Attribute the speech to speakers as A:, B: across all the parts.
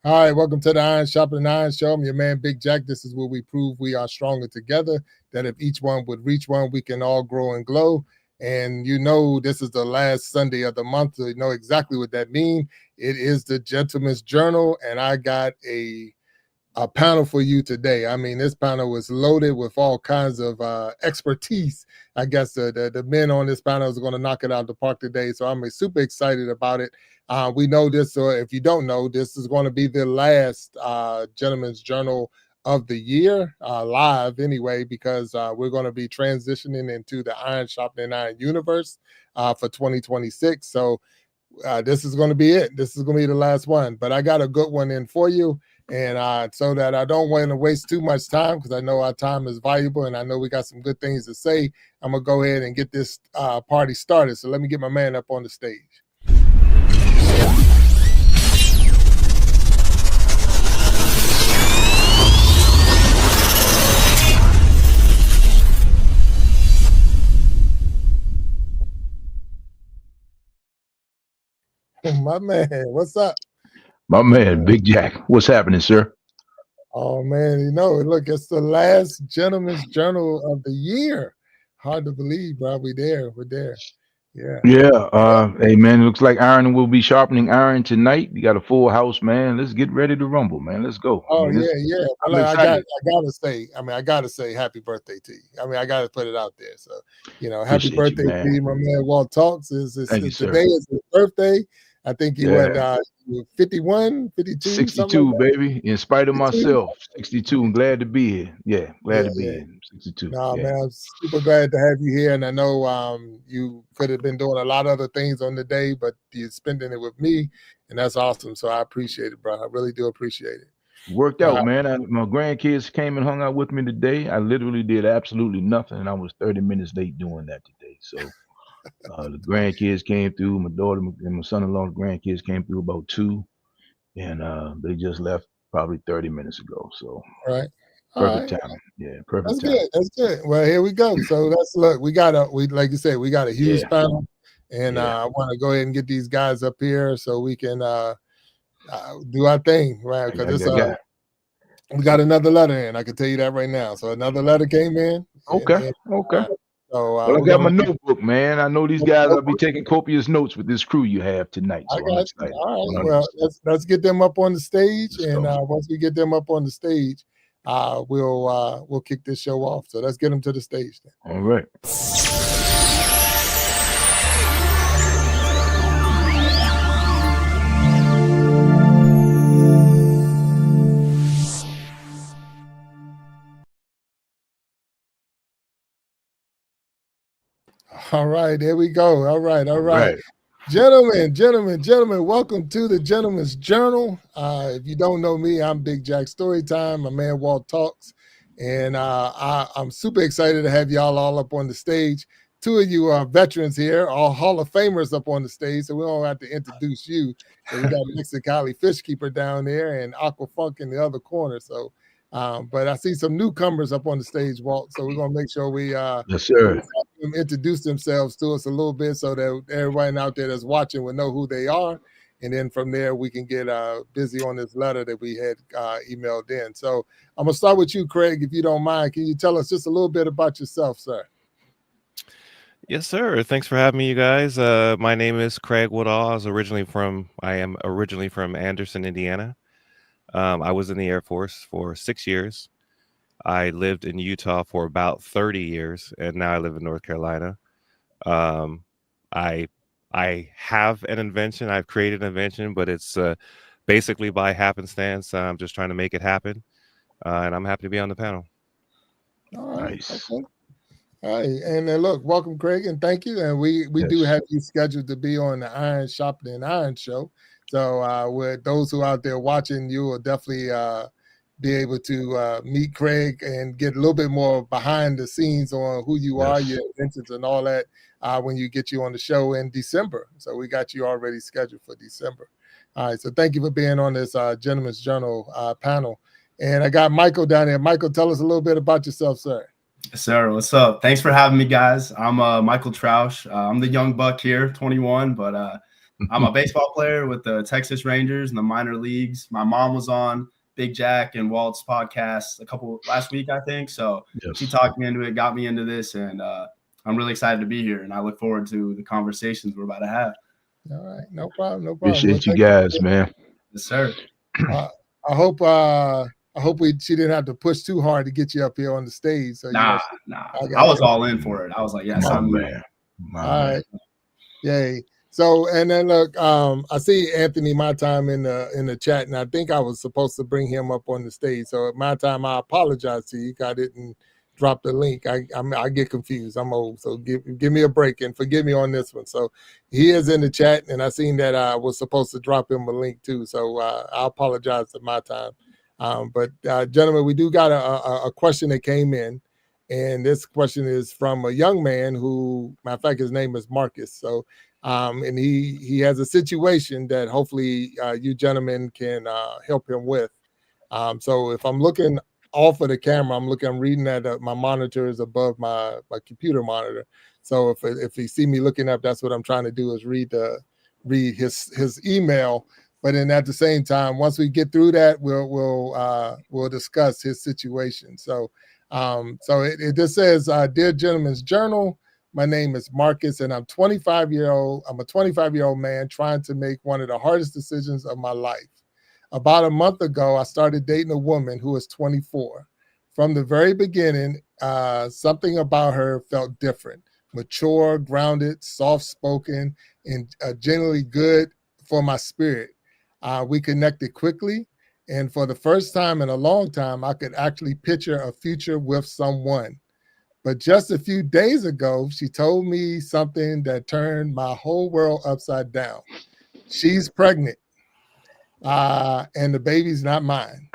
A: All right, welcome to the Iron Sharpening Iron Show. I'm your man, Big Jack. This is where we prove we are stronger together, that if each one would reach one, we can all grow and glow. And you know, this is the last Sunday of the month, so you know exactly what that means. It is the Gentleman's Journal, and I got a panel for you today. I mean, this panel was loaded with all kinds of expertise. I guess the men on this panel is going to knock it out of the park today. So I'm super excited about it. We know this, or if you don't know, this is going to be the last Gentleman's Journal of the year, live anyway, because we're going to be transitioning into the Iron Sharpening Iron universe for 2026. So this is going to be it. This is going to be the last one. But I got a good one in for you. And so that I don't want to waste too much time, because I know our time is valuable and I know we got some good things to say, I'm going to go ahead and get this party started. So let me get my man up on the stage. My man, what's up?
B: My man, Big Jack. What's happening, sir?
A: Oh, man, you know, look, it's the last Gentleman's Journal of the year. Hard to believe, bro. We're there. Yeah.
B: Hey, man, it looks like Iron will be sharpening iron tonight. You got a full house, man. Let's get ready to rumble, man. Let's go.
A: Oh, yeah.
B: I'm
A: Well,
B: excited.
A: I gotta say happy birthday to you. I mean, I gotta put it out there. So, you know, happy
B: Appreciate you,
A: birthday to
B: man.
A: you, my man. Walt Talks
B: Thank you, sir.
A: today is his birthday. I think you went
B: Yeah.
A: 51, 52, something
B: 62,
A: like that.
B: baby. In spite of
A: 62?
B: myself, 62. I'm glad to be here. Yeah, glad to be
A: Yeah.
B: here. 62.
A: No,
B: Yeah.
A: man, I'm super glad to have you here. And I know you could have been doing a lot of other things on the day, but you're spending it with me, and that's awesome. So I appreciate it, bro. I really do appreciate it.
B: Worked out, man. My grandkids came and hung out with me today. I literally did absolutely nothing, and I was 30 minutes late doing that today. So the grandkids came through. My daughter and my son-in-law's grandkids came through about 2, and they just left probably 30 minutes ago. So
A: All right.
B: perfect time. Yeah, perfect
A: That's
B: time.
A: good. That's good. Well, here we go. So look, we like you said, we got a huge
B: Yeah,
A: panel, and
B: yeah.
A: I want to go ahead and get these guys up here so we can do our thing, right? Because we got another letter in. I can tell you that right now. So another letter came in.
B: Okay, okay.
A: So
B: Well, I
A: we're
B: got
A: gonna
B: my notebook, man. I know these guys. I'll be taking copious notes with this crew you have tonight,
A: I
B: so I'm
A: got you.
B: excited.
A: All right. Well, let's get them up on the stage,
B: Let's
A: and
B: go.
A: once we get them up on the stage, we'll kick this show off. So let's get them to the stage then.
B: All right.
A: All right, there we go. All right.
B: Right.
A: Gentlemen, welcome to the Gentleman's Journal. If you don't know me, I'm Big Jack Storytime. My man Walt Talks. And I'm super excited to have y'all all up on the stage. 2 of you are veterans here, all Hall of Famers up on the stage, so we don't have to introduce you. So we got Mexicali Fishkeeper down there and Aqua Funk in the other corner. So, but I see some newcomers up on the stage, Walt. So we're gonna make sure we
B: Yes, sir.
A: introduce themselves to us a little bit so that everyone out there that's watching will know who they are. And then from there, we can get busy on this letter that we had emailed in. So I'm going to start with you, Craig, if you don't mind. Can you tell us just a little bit about yourself, sir?
C: Yes, sir. Thanks for having me, you guys. My name is Craig Woodall. I am originally from Anderson, Indiana. I was in the Air Force for 6 years. I lived in Utah for about 30 years, and now I live in North Carolina. I have an invention. I've created an invention, but it's basically by happenstance. I'm just trying to make it happen, and I'm happy to be on the panel.
A: All right.
B: Nice.
A: Okay. All right. And look, welcome, Craig, and thank you. And we do have you scheduled to be on the Iron Sharpening Iron show. So with those who are out there watching, you will definitely be able to meet Craig and get a little bit more behind the scenes on who you are, your inventions and all that when you get you on the show in December. So we got you already scheduled for December. All right. So thank you for being on this Gentleman's Journal panel. And I got Michael down there. Michael, tell us a little bit about yourself, sir.
D: Sir, what's up? Thanks for having me, guys. I'm Michael Troush. I'm the young buck here, 21, but I'm a baseball player with the Texas Rangers in the minor leagues. My mom was on Big Jack and Walt's podcast last week, I think. So she talked me into it, got me into this, and I'm really excited to be here. And I look forward to the conversations we're about to have.
A: All right, no problem, no problem.
B: Appreciate you guys, man.
D: Yes, sir.
A: I hope she didn't have to push too hard to get you up here on the stage. So
D: nah. I was all in for it. I was like, yes, I'm
B: man.
A: All right. Yay. So, and then look, I see Anthony my time in the chat, and I think I was supposed to bring him up on the stage. So at my time, I apologize to you. I didn't drop the link. I get confused. I'm old, so give me a break and forgive me on this one. So he is in the chat, and I seen that I was supposed to drop him a link too. So I apologize at my time. But gentlemen, we do got a question that came in, and this question is from a young man who, matter of fact, his name is Marcus. So. And he has a situation that hopefully you gentlemen can help him with. So if I'm looking off of the camera, I'm reading at my monitor is above my computer monitor. So if you see me looking up, that's what I'm trying to do is read his email. But then at the same time, once we get through that, we'll discuss his situation. So it just says, "Dear Gentleman's Journal. My name is Marcus, and I'm a 25-year-old man trying to make one of the hardest decisions of my life. About a month ago, I started dating a woman who is 24. From the very beginning, something about her felt different, mature, grounded, soft-spoken, and generally good for my spirit. We connected quickly, and for the first time in a long time, I could actually picture a future with someone. But just a few days ago, she told me something that turned my whole world upside down. She's pregnant, and the baby's not mine.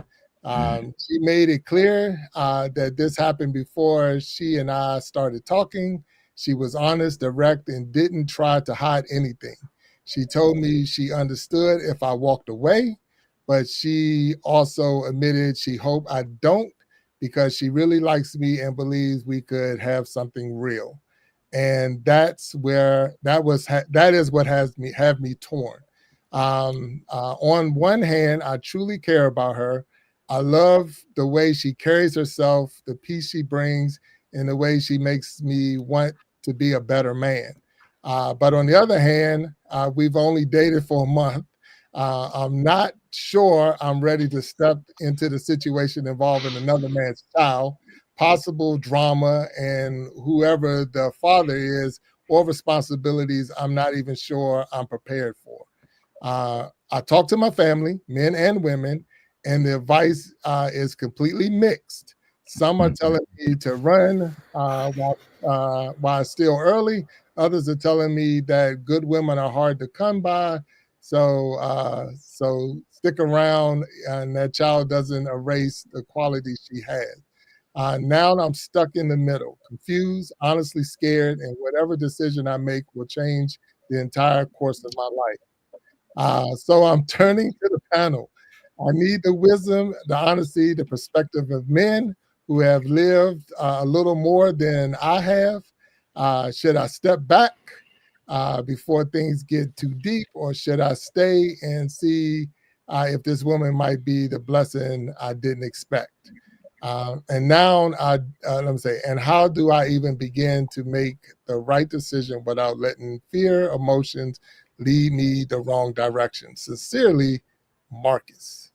A: She made it clear that this happened before she and I started talking. She was honest, direct, and didn't try to hide anything. She told me she understood if I walked away, but she also admitted she hoped I don't, because she really likes me and believes we could have something real. And that is what have me torn. On one hand, I truly care about her. I love the way she carries herself, the peace she brings, and the way she makes me want to be a better man. But on the other hand, we've only dated for a month. I'm not sure I'm ready to step into the situation involving another man's child, possible drama, and whoever the father is, or responsibilities I'm not even sure I'm prepared for. I talk to my family, men and women, and the advice is completely mixed. Some are telling me to run while it's still early. Others are telling me that good women are hard to come by. So stick around, and that child doesn't erase the quality she has. Now I'm stuck in the middle, confused, honestly scared, and whatever decision I make will change the entire course of my life. So I'm turning to the panel. I need the wisdom, the honesty, the perspective of men who have lived a little more than I have. Should I step back before things get too deep, or should I stay and see if this woman might be the blessing I didn't expect? And now let me say, and how do I even begin to make the right decision without letting fear, emotions lead me the wrong direction? Sincerely, Marcus.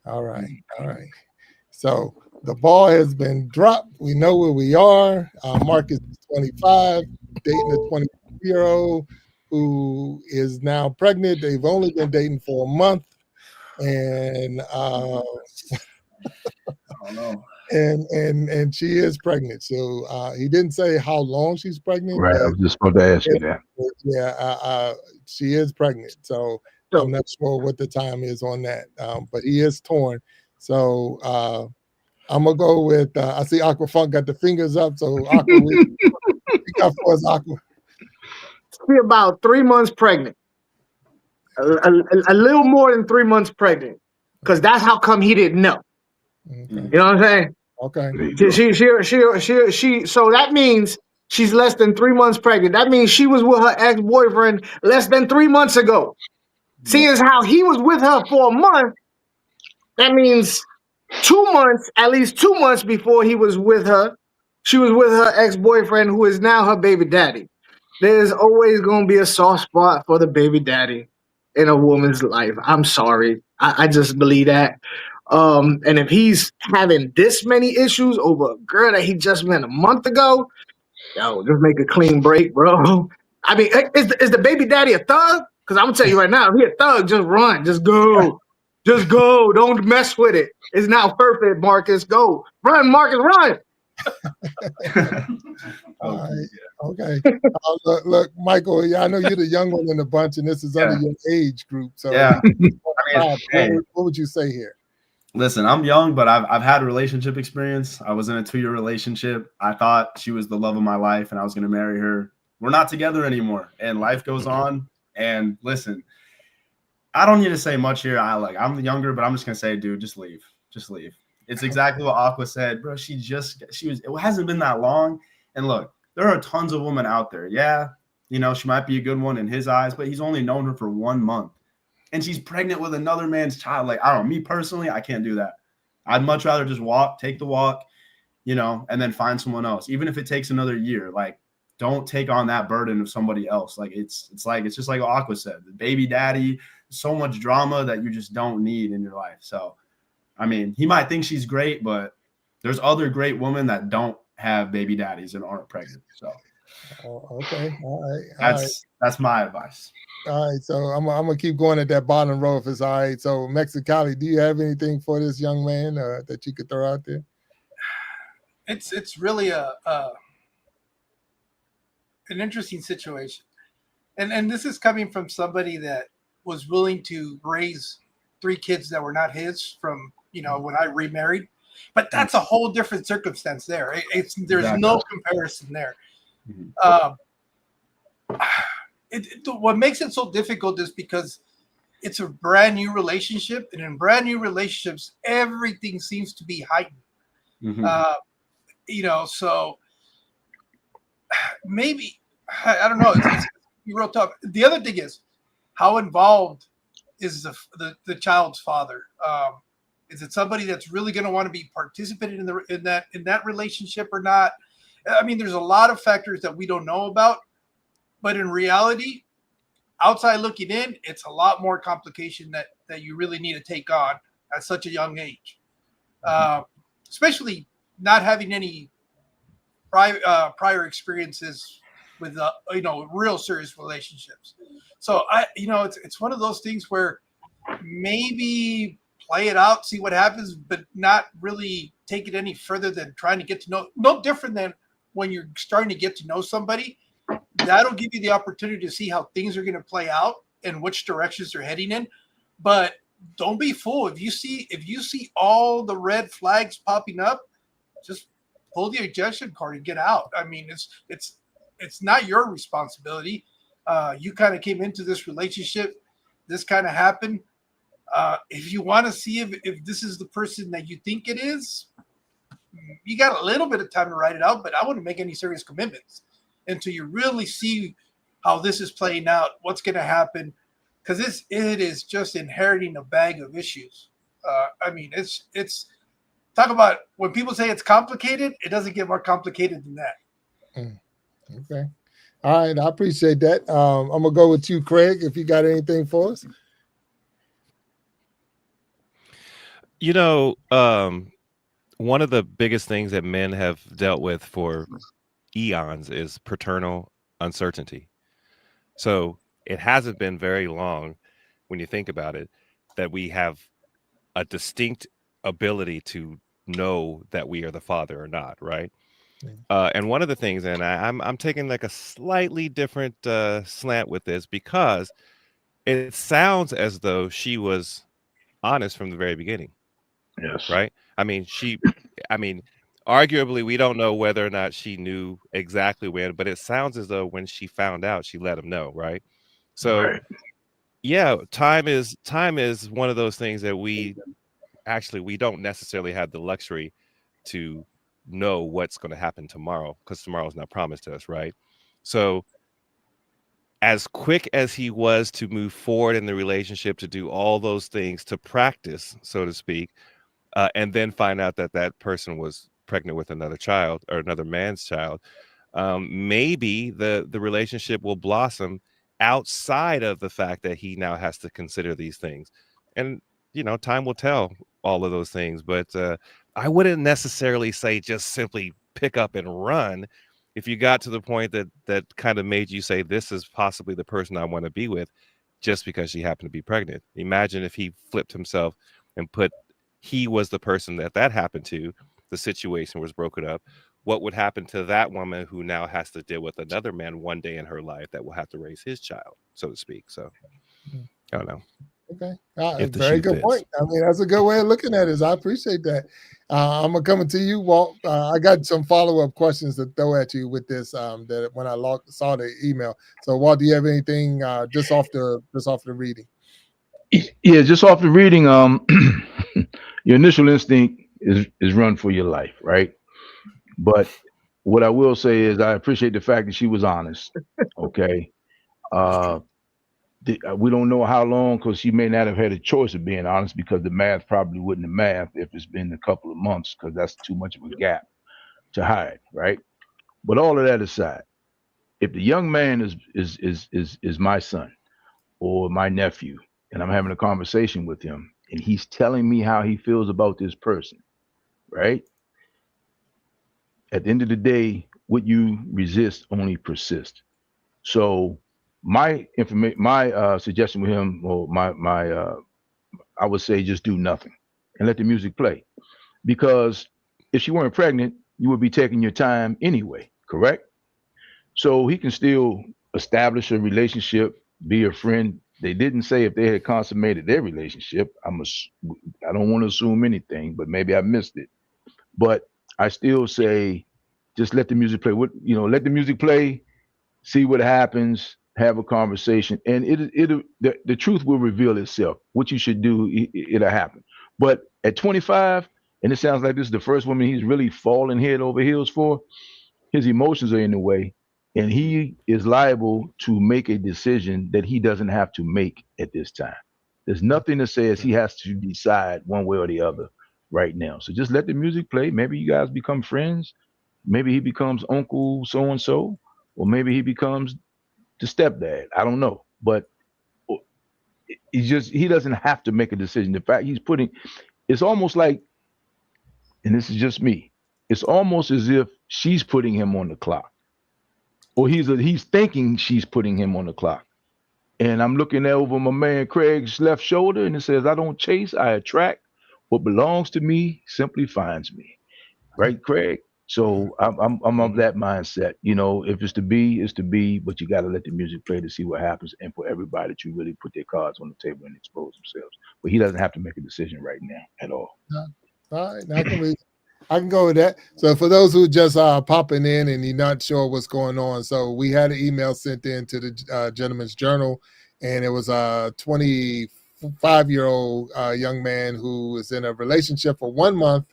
A: All right. So the ball has been dropped. We know where we are. Marcus is 25, dating a 24-year-old who is now pregnant. They've only been dating for a month, and and she is pregnant. So he didn't say how long she's pregnant.
B: Right. I was just going to ask you that.
A: Yeah, she is pregnant. So I'm not sure what the time is on that. But he is torn. So I'm gonna go with. I see Aqua Funk got the fingers up. So Aqua, we got for us, Aqua.
E: Be about 3 months pregnant. A little more than 3 months pregnant, because that's how come he didn't know. Okay. You know what I'm saying?
A: Okay.
E: She. So that means She's less than 3 months pregnant. That means she was with her ex-boyfriend less than 3 months ago. Seeing as how he was with her for a month, that means 2 months, at least 2 months before he was with her, she was with her ex-boyfriend who is now her baby daddy. There's always going to be a soft spot for the baby daddy in a woman's life. I'm sorry. I just believe that. And if he's having this many issues over a girl that he just met a month ago, yo, just make a clean break, bro. I mean, is the baby daddy a thug? Because I'm going to tell you right now, if he a thug, just run. Just go. Just go. Don't mess with it. It's not worth it, Marcus. Go. Run, Marcus, run.
A: All right. Okay. Look, Michael, I know you're the young one in the bunch, and this is under your age group. So,
D: yeah.
A: What would you say here?
D: Listen, I'm young, but I've had relationship experience. I was in a 2-year relationship. I thought she was the love of my life, and I was going to marry her. We're not together anymore, and life goes on. And listen, I don't need to say much here. I'm younger, but I'm just going to say, dude, just leave. Just leave. It's exactly what Aqua said, bro. It hasn't been that long. And look, there are tons of women out there. Yeah, she might be a good one in his eyes, but he's only known her for 1 month. And she's pregnant with another man's child. Like, I don't know, me personally, I can't do that. I'd much rather just take the walk, and then find someone else. Even if it takes another year, like, don't take on that burden of somebody else. Like, it's just like Aqua said, the baby daddy, so much drama that you just don't need in your life. So, I mean, he might think she's great, but there's other great women that don't have baby daddies and aren't pregnant. So,
A: okay, all right,
D: that's my advice.
A: All right, so I'm gonna keep going at that bottom row if it's all right. So, Mexicali, do you have anything for this young man that you could throw out there?
F: It's really an interesting situation, and this is coming from somebody that was willing to raise 3 kids that were not his from when I remarried, but that's a whole different circumstance there. There's no comparison there. What makes it so difficult is because it's a brand new relationship, and in brand new relationships, everything seems to be heightened. So maybe I don't know. It's real tough. The other thing is, how involved is the child's father? Is it somebody that's really going to want to be participating in that relationship or not? I mean, there's a lot of factors that we don't know about, but in reality, outside looking in, it's a lot more complication that you really need to take on at such a young age, especially not having any prior experiences with real serious relationships. So it's one of those things where maybe play it out, see what happens, but not really take it any further than trying to get to know. No different than when you're starting to get to know somebody. That'll give you the opportunity to see how things are going to play out and which directions they're heading in. But don't be fooled. If you see all the red flags popping up, just pull the ejection card and get out. I mean, it's not your responsibility. You kind of came into this relationship. This kind of happened. If you want to see if this is the person that you think it is, you got a little bit of time to write it out, but I wouldn't make any serious commitments until you really see how this is playing out, what's going to happen, because it is just inheriting a bag of issues. I mean, it's talk about when people say it's complicated, it doesn't get more complicated than that.
A: Okay. All right. I appreciate that. I'm going to go with you, Craig, if you got anything for us.
C: One of the biggest things that men have dealt with for eons is paternal uncertainty. So it hasn't been very long, when you think about it, that we have a distinct ability to know that we are the father or not, right? And one of the things, and I'm taking like a slightly different slant with this, because it sounds as though she was honest from the very beginning.
B: Yes.
C: Right. I mean, arguably, we don't know whether or not she knew exactly when, but it sounds as though when she found out, she let him know. Right. So,
B: right.
C: Yeah, time is one of those things that we don't necessarily have the luxury to know what's going to happen tomorrow, because tomorrow's not promised to us, right? So as quick as he was to move forward in the relationship, to do all those things, to practice, so to speak, and then find out that that person was pregnant with another child, or another man's child, maybe the relationship will blossom outside of the fact that he now has to consider these things. And, you know, time will tell all of those things. But I wouldn't necessarily say just simply pick up and run. If you got to the point that kind of made you say, this is possibly the person I want to be with, just because she happened to be pregnant. Imagine if he flipped himself and put, he was the person that happened to, the situation was broken up. What would happen to that woman who now has to deal with another man one day in her life that will have to raise his child, so to speak? So I don't know.
A: Okay. Very good point. I mean, that's a good way of looking at it. I appreciate that. I'm going to come to you, Walt. I got some follow-up questions to throw at you with this that when I saw the email. So, Walt, do you have anything just off the reading?
B: Yeah, just off the reading, your initial instinct is run for your life, right? But what I will say is I appreciate the fact that she was honest. Okay. We don't know how long, because she may not have had a choice of being honest, because the math probably wouldn't have mathed if it's been a couple of months, because that's too much of a gap to hide, right? But all of that aside, if the young man is my son or my nephew, and I'm having a conversation with him, and he's telling me how he feels about this person, right? At the end of the day, what you resist only persists. So my suggestion with him, or I would say, just do nothing and let the music play. Because if she weren't pregnant, you would be taking your time anyway, correct? So he can still establish a relationship, be a friend. They didn't say if they had consummated their relationship. I don't want to assume anything, but maybe I missed it. But I still say, just let the music play. Let the music play, see what happens, have a conversation, and the truth will reveal itself. What you should do, it'll happen. But at 25, and it sounds like this is the first woman he's really fallen head over heels for, his emotions are in the way, and he is liable to make a decision that he doesn't have to make at this time. There's nothing that says he has to decide one way or the other right now. So just let the music play. Maybe you guys become friends. Maybe he becomes Uncle so-and-so, or maybe he becomes the stepdad. I don't know. But he doesn't have to make a decision. In fact, it's almost like, and this is just me, it's almost as if she's putting him on the clock, or he's thinking she's putting him on the clock. And I'm looking over my man Craig's left shoulder, and it says, I don't chase, I attract. What belongs to me simply finds me. Right, Craig? So I'm of that mindset. If it's to be, it's to be, but you got to let the music play to see what happens, and for everybody to really put their cards on the table and expose themselves. But he doesn't have to make a decision right now at all.
A: All right, I can go with that. So for those who just popping in and you're not sure what's going on, so we had an email sent in to the Gentleman's Journal, and it was a 25-year-old young man who is in a relationship for 1 month,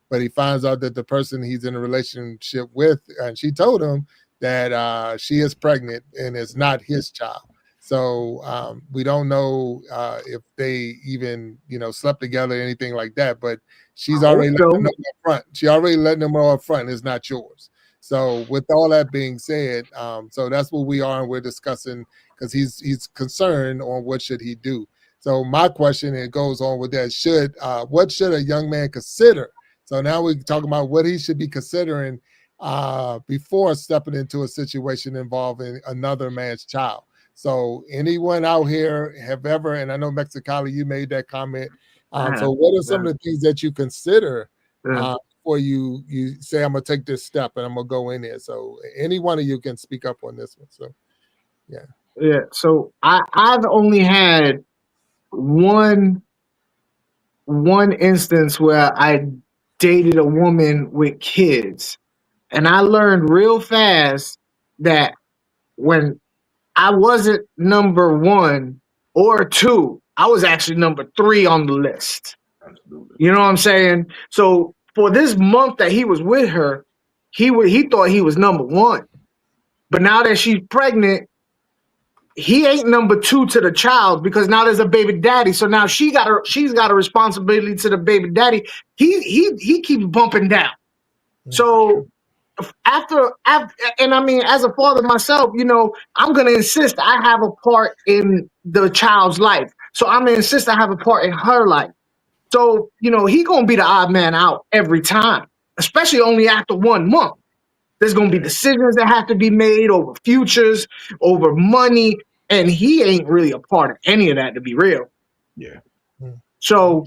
A: but he finds out that the person he's in a relationship with, and she told him that she is pregnant and it's not his child. So we don't know if they even, slept together or anything like that, but she's already letting them know up front. She already letting them know up front it's not yours. So with all that being said, so that's what we are, and we're discussing, because he's concerned on what should he do. So my question, it goes on with that, what should a young man consider? So now we're talking about what he should be considering before stepping into a situation involving another man's child. So anyone out here have ever, and I know Mexicali, you made that comment. So what are some of the things that you consider before you say, I'm going to take this step and I'm going to go in there? So any one of you can speak up on this one. So, yeah.
E: Yeah. So I've only had one instance where I dated a woman with kids, and I learned real fast that when I wasn't number 1 or 2, I was actually number 3 on the list.
B: Absolutely.
E: You know what I'm saying? So for this month that he was with her, he thought he was number one. But now that she's pregnant, he ain't number two to the child because now there's a baby daddy. So now she's got a responsibility to the baby daddy. He keeps bumping down. So after, and I mean, as a father myself, you know, I'm gonna insist I have a part in the child's life. So I'm gonna insist I have a part in her life. So, you know, he gonna be the odd man out every time, especially only after 1 month. There's gonna be decisions that have to be made over futures, over money, and he ain't really a part of any of that, to be real.
B: Yeah.
E: So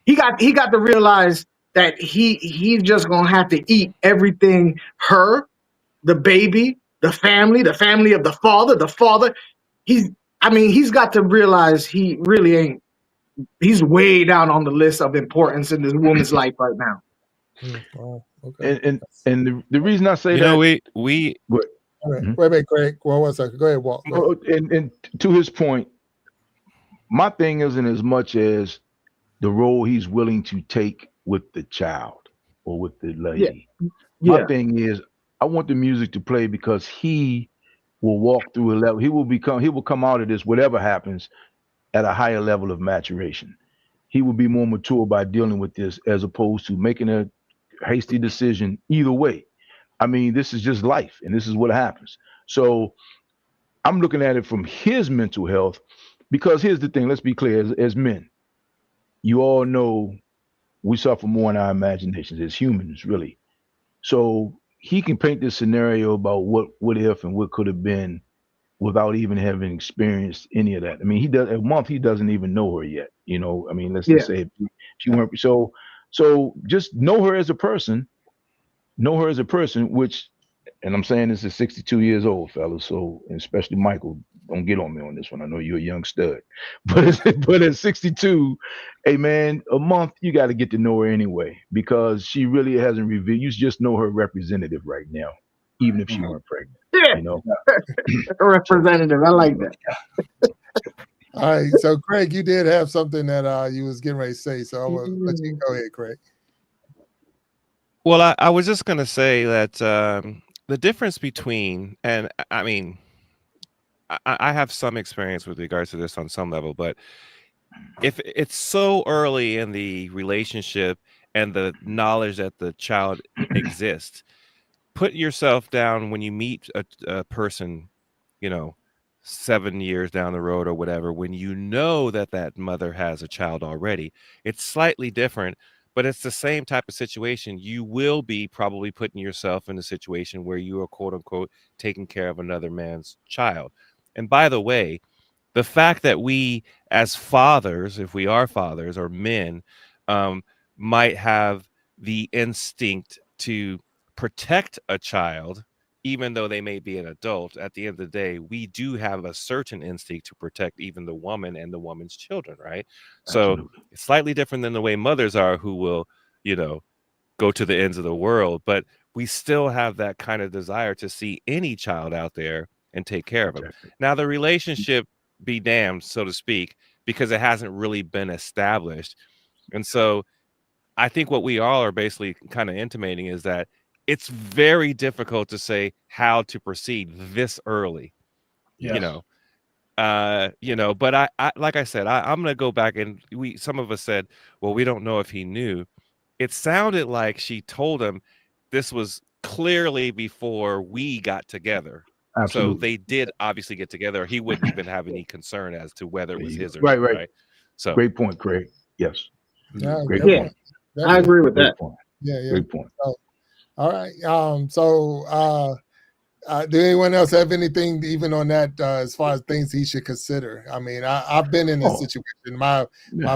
E: he got to realize that he's just gonna have to eat everything her, the baby, the family of the father. He's got to realize he really ain't. He's way down on the list of importance in this woman's life right now.
A: Oh, okay.
B: And the reason I say
C: you
B: that,
C: know, we
A: Wait a minute, Craig. Well, 1 second. Go ahead, Walt. Go ahead.
B: and to his point, my thing isn't as much as the role he's willing to take with the child or with the lady. My thing is, I want the music to play because he will walk through a level. He will come out of this, whatever happens, at a higher level of maturation. He will be more mature by dealing with this as opposed to making a hasty decision either way. I mean, this is just life and this is what happens. So I'm looking at it from his mental health because here's the thing, let's be clear, as men, you all know we suffer more in our imaginations as humans, really. So he can paint this scenario about what if and what could have been without even having experienced any of that. I mean, he doesn't even know her yet. You know, I mean, let's just say she weren't so just know her as a person, which, and I'm saying this is 62 years old, fellas. So, and especially Michael, don't get on me on this one. I know you're a young stud, but at 62, hey man, a month, you got to get to know her anyway, because she really hasn't revealed, you just know her representative right now, even if she weren't pregnant.
E: Yeah.
B: You know,
E: representative. I like that.
A: All right. So, Craig, you did have something that you was getting ready to say. So I'm gonna let you go ahead, Craig.
C: Well, I was just going to say that the difference between, and I mean, I have some experience with regards to this on some level, but if it's so early in the relationship and the knowledge that the child exists, put yourself down when you meet a person, you know, 7 years down the road or whatever, when you know that mother has a child already. It's slightly different, but it's the same type of situation. You will be probably putting yourself in a situation where you are, quote unquote, taking care of another man's child. And by the way, the fact that we as fathers, if we are fathers or men, might have the instinct to protect a child, even though they may be an adult, at the end of the day, we do have a certain instinct to protect even the woman and the woman's children, right? Absolutely. So it's slightly different than the way mothers are, who will, you know, go to the ends of the world, but we still have that kind of desire to see any child out there and take care of them. Exactly. Now, the relationship be damned, so to speak, because it hasn't really been established. And so I think what we all are basically kind of intimating is that it's very difficult to say how to proceed this early, yes. you know, but I like I said, I'm going to go back, and some of us said, well, we don't know if he knew. It sounded like she told him this was clearly before we got together. Absolutely. So they did obviously get together. He wouldn't even have any concern as to whether it was his or not, right? So
B: great point, Craig. Yes.
A: Yeah,
B: great
E: point. I agree with that.
A: Yeah.
B: Great point.
A: So, all right. Do anyone else have anything even on that as far as things he should consider? I mean, I've been in this situation. My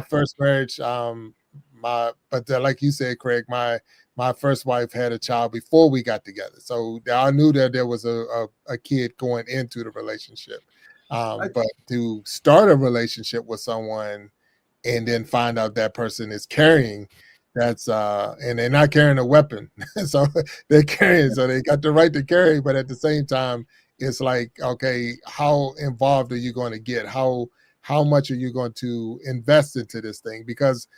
A: first marriage, but like you said, Craig, my first wife had a child before we got together, so I knew that there was a kid going into the relationship. But to start a relationship with someone and then find out that person is carrying, that's and they're not carrying a weapon, so they're carrying, so they got the right to carry, but at the same time, it's like, okay, how involved are you going to get? How how much are you going to invest into this thing? Because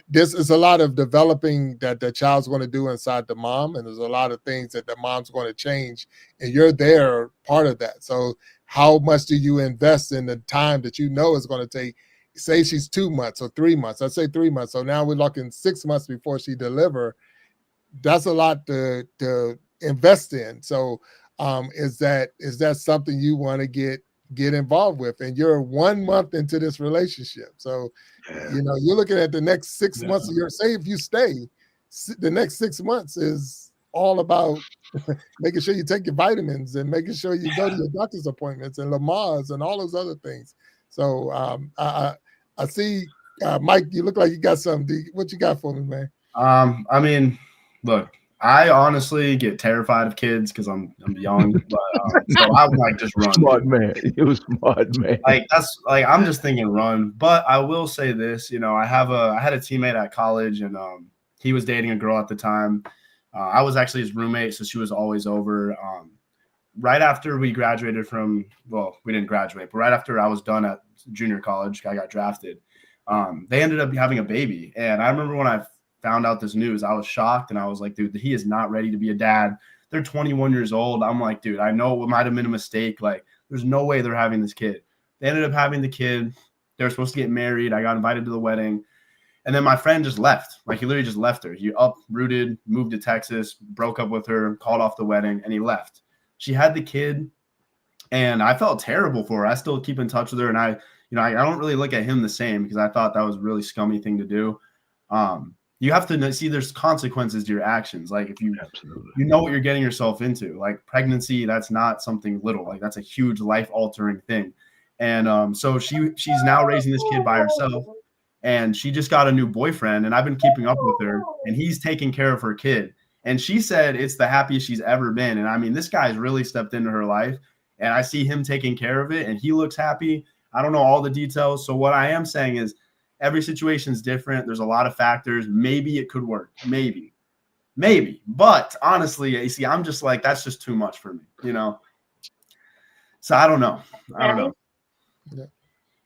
A: this is a lot of developing that the child's going to do inside the mom, and there's a lot of things that the mom's going to change, and you're there part of that. So how much do you invest in the time that you know is going to take? Say she's 2 months or 3 months. Let's say 3 months. So now we're looking 6 months before she deliver. That's a lot to invest in. So is that something you want to get involved with? And you're 1 month into this relationship. So, you know, you're looking at the next 6 months of your, say if you stay, the next 6 months is all about making sure you take your vitamins and making sure you go to your doctor's appointments and Lamaze and all those other things. So I see, Mike, you look like you got something. What you got for me, man?
D: I mean, look, I honestly get terrified of kids because I'm young, but so I would like just run.
B: Smart man. It was smart man.
D: Like I'm just thinking run. But I will say this, you know, I had a teammate at college, and he was dating a girl at the time. I was actually his roommate, so she was always over. Right after we graduated from, well, we didn't graduate, but right after I was done at junior college, I got drafted. They ended up having a baby, and I remember when I found out this news, I was shocked, and I was like, dude, he is not ready to be a dad. They're 21 years old. I'm like, dude, I know it might have been a mistake. Like, there's no way they're having this kid. They ended up having the kid. They were supposed to get married. I got invited to the wedding. And then my friend just left. Like, he literally just left her. He uprooted, moved to Texas, broke up with her, called off the wedding, and he left. She had the kid, and I felt terrible for her. I still keep in touch with her, and I don't really look at him the same because I thought that was a really scummy thing to do. You have to see there's consequences to your actions. Like, if you know what you're getting yourself into, like pregnancy, that's not something little. Like, that's a huge life-altering thing. And so she's now raising this kid by herself, and she just got a new boyfriend, and I've been keeping up with her, and he's taking care of her kid. And she said it's the happiest she's ever been. And I mean, this guy's really stepped into her life, and I see him taking care of it, and he looks happy. I don't know all the details. So what I am saying is every situation is different. There's a lot of factors. Maybe it could work. Maybe. But honestly, you see, I'm just like, that's just too much for me, you know? So I don't know.
A: Yeah.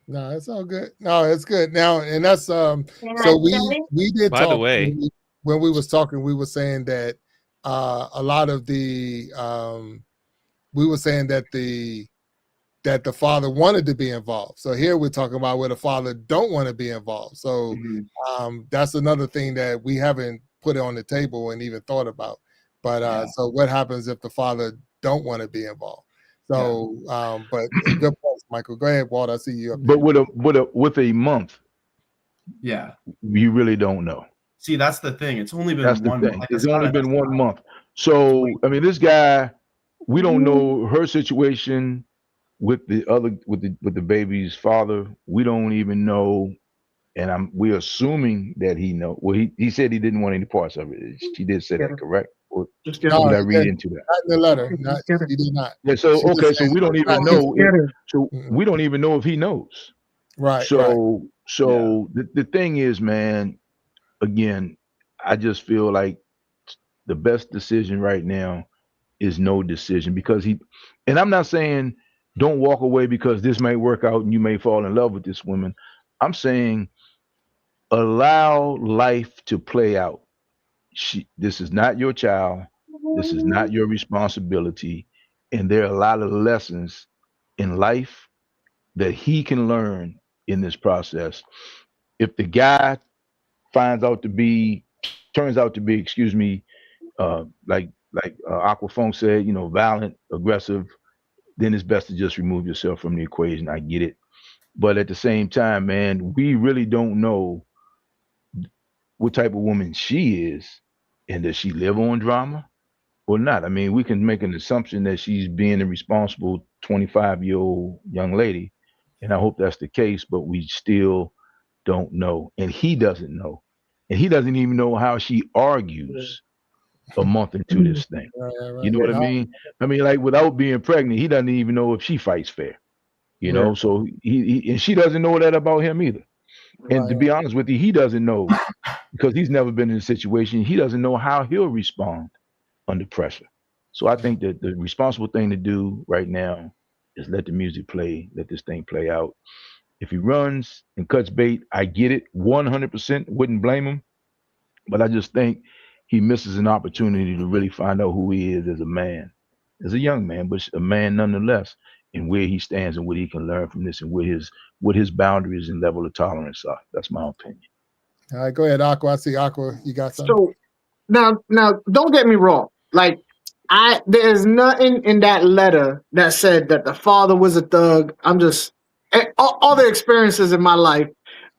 A: No, it's all good. No, it's good. Now, and that's so we did
C: By
A: talk
C: the way,
A: when we was talking, we were saying that a lot of the we were saying that the father wanted to be involved. So here we're talking about where the father don't want to be involved. So that's another thing that we haven't put on the table and even thought about. But so what happens if the father don't want to be involved? So but good points, Michael. Go ahead, Walt. I see you up
B: But with a month, you really don't know.
D: See, that's the thing. It's only been
B: That's the
D: 1
B: thing.
D: month.
B: It's only been 1 month. So I mean, this guy, we don't know her situation with the baby's father. We don't even know, and we're assuming that he know. Well, he said he didn't want any parts of it. She did say that, correct? Or did I read into that?
A: Not in the letter. He did not.
B: Yeah. So so we don't even know. We don't even know if he knows.
A: Right.
B: So the thing is, man. Again, I just feel like the best decision right now is no decision, because and I'm not saying don't walk away because this may work out and you may fall in love with this woman. I'm saying allow life to play out. This is not your child. This is not your responsibility. And there are a lot of lessons in life that he can learn in this process. If the guy turns out to be, like Aquafunk said, violent, aggressive, then it's best to just remove yourself from the equation. I get it. But at the same time, man, we really don't know what type of woman she is, and does she live on drama or not? I mean, we can make an assumption that she's being a responsible 25-year-old young lady, and I hope that's the case, but we still don't know. And he doesn't know. And he doesn't even know how she argues a month into this thing. You know what I mean? I mean, like, without being pregnant, he doesn't even know if she fights fair. You know, so he and she doesn't know that about him either. And to be honest with you, he doesn't know, because he's never been in a situation. He doesn't know how he'll respond under pressure. So I think that the responsible thing to do right now is let the music play, let this thing play out. If he runs and cuts bait, I get it 100%. Wouldn't blame him. But I just think he misses an opportunity to really find out who he is as a man, as a young man, but a man nonetheless, and where he stands and what he can learn from this, and what his boundaries and level of tolerance are. That's my opinion.
A: All right, go ahead, Aqua. I see Aqua. You got something?
E: So now, don't get me wrong. Like, there's nothing in that letter that said that the father was a thug. I'm just all the experiences in my life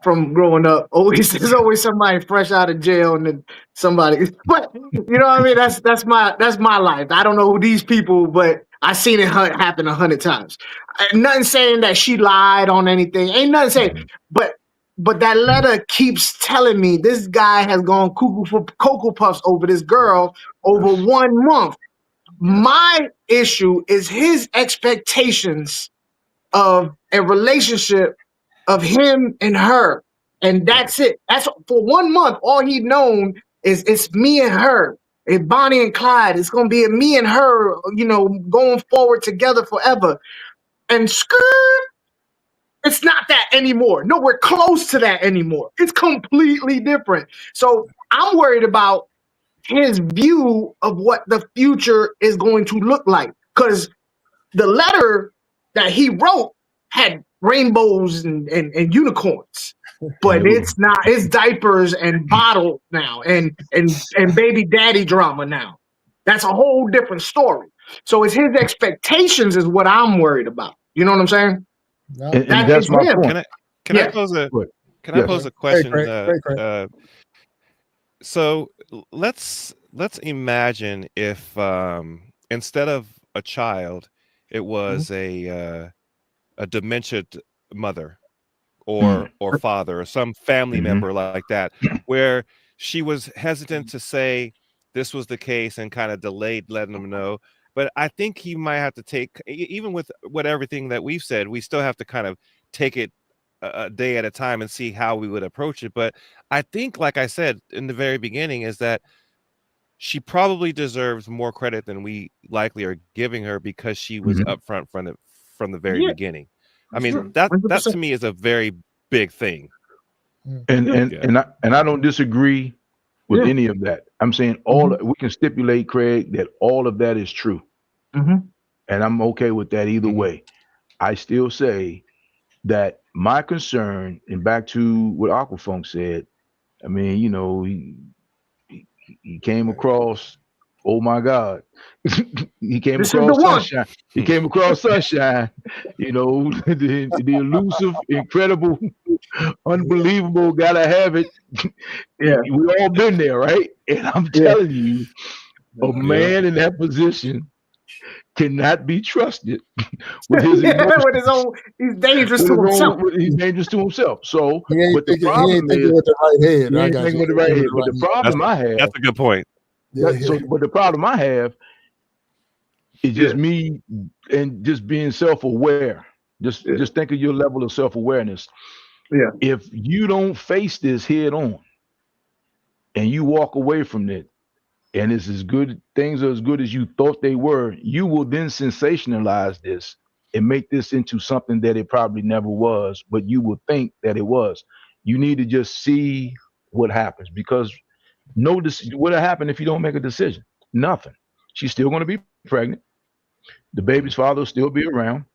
E: from growing up. There's always somebody fresh out of jail and then somebody. But you know what I mean? That's my life. I don't know who these people, but I seen it happen 100 times. Nothing saying that she lied on anything. Ain't nothing saying. But that letter keeps telling me this guy has gone cuckoo for Cocoa Puffs over this girl over 1 month. My issue is his expectations of a relationship of him and her. And that's it. That's for 1 month. All he known is it's me and her. It's Bonnie and Clyde. It's going to be a me and her, going forward together forever. And skirt. It's not that anymore. Nowhere close to that anymore. It's completely different. So I'm worried about his view of what the future is going to look like. Because the letter that he wrote had rainbows and unicorns. But it's not. It's diapers and bottles now and baby daddy drama now. That's a whole different story. So it's his expectations is what I'm worried about. You know what I'm saying?
A: No.
B: And that's my point.
C: Can I pose a question?
A: Great.
C: So let's imagine if instead of a child, it was a dementia mother or father or some family member like that, where she was hesitant to say this was the case and kind of delayed letting them know. But I think he might have to take, even with everything that we've said, we still have to kind of take it a day at a time and see how we would approach it. But I think, like I said in the very beginning, is that she probably deserves more credit than we likely are giving her because she was upfront from the very beginning. I mean, that to me is a very big thing.
B: And I don't disagree with any of that. I'm saying we can stipulate, Craig, that all of that is true. And I'm okay with that either way. I still say that my concern, and back to what Aquafunk said, I mean, he came across, oh my God, he came across sunshine. He came across sunshine, the elusive, incredible, unbelievable, gotta have it.
E: Yeah,
B: we all been there, right? And I'm telling you, a man in that position cannot be trusted with his
E: with his own. He's dangerous to himself.
B: He's dangerous to himself. So,
A: he ain't thinking with the right head.
B: He ain't thinking with the right head. But the problem I have,
C: that's a good point.
B: But the problem I have is just me and just being self-aware. Just think of your level of self-awareness.
E: Yeah.
B: If you don't face this head on and you walk away from it, and it's things are as good as you thought they were, you will then sensationalize this and make this into something that it probably never was, but you will think that it was. You need to just see what happens, because what'll happen if you don't make a decision? Nothing. She's still going to be pregnant. The baby's father will still be around.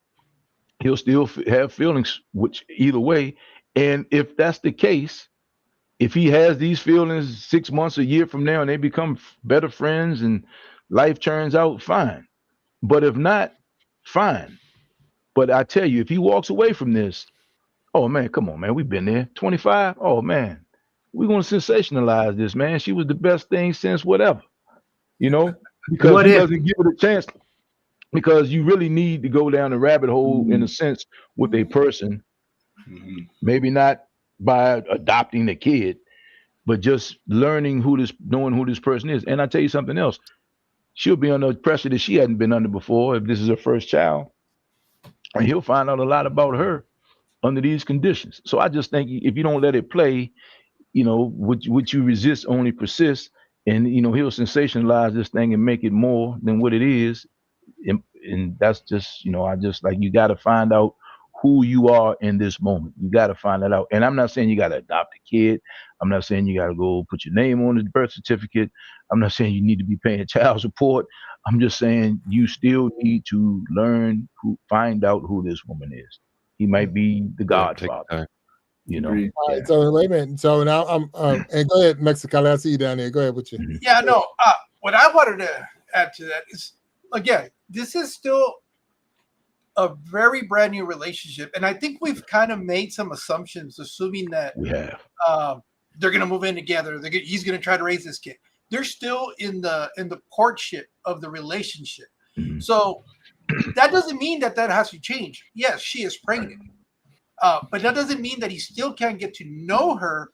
B: He'll still have feelings, which either way. And if that's the case, if he has these feelings 6 months, a year from now, and they become better friends and life turns out, fine. But if not, fine. But I tell you, if he walks away from this, oh man, come on, man, we've been there. 25, oh man, we're going to sensationalize this, man. She was the best thing since whatever, because he doesn't give it a chance. Because you really need to go down the rabbit hole in a sense with a person, maybe not by adopting a kid, but just knowing who this person is. And I tell you something else, she'll be under pressure that she hadn't been under before if this is her first child, and he'll find out a lot about her under these conditions. So I just think if you don't let it play, what you resist only persists, and he'll sensationalize this thing and make it more than what it is. And that's just, I just like, you got to find out who you are in this moment. You got to find that out. And I'm not saying you got to adopt a kid. I'm not saying you got to go put your name on the birth certificate. I'm not saying you need to be paying child support. I'm just saying you still need to find out who this woman is. He might be the godfather. You know.
A: All right, so wait a minute. So now I'm and go ahead, Mexicali. I see you down there. Go ahead with you.
F: Yeah, no. What I wanted to add to that is, again, this is still a very brand new relationship, and I think we've kind of made some assumptions, assuming that they're going to move in together. He's going to try to raise this kid. They're still in the courtship of the relationship. So that doesn't mean that has to change. Yes, she is pregnant. But that doesn't mean that he still can't get to know her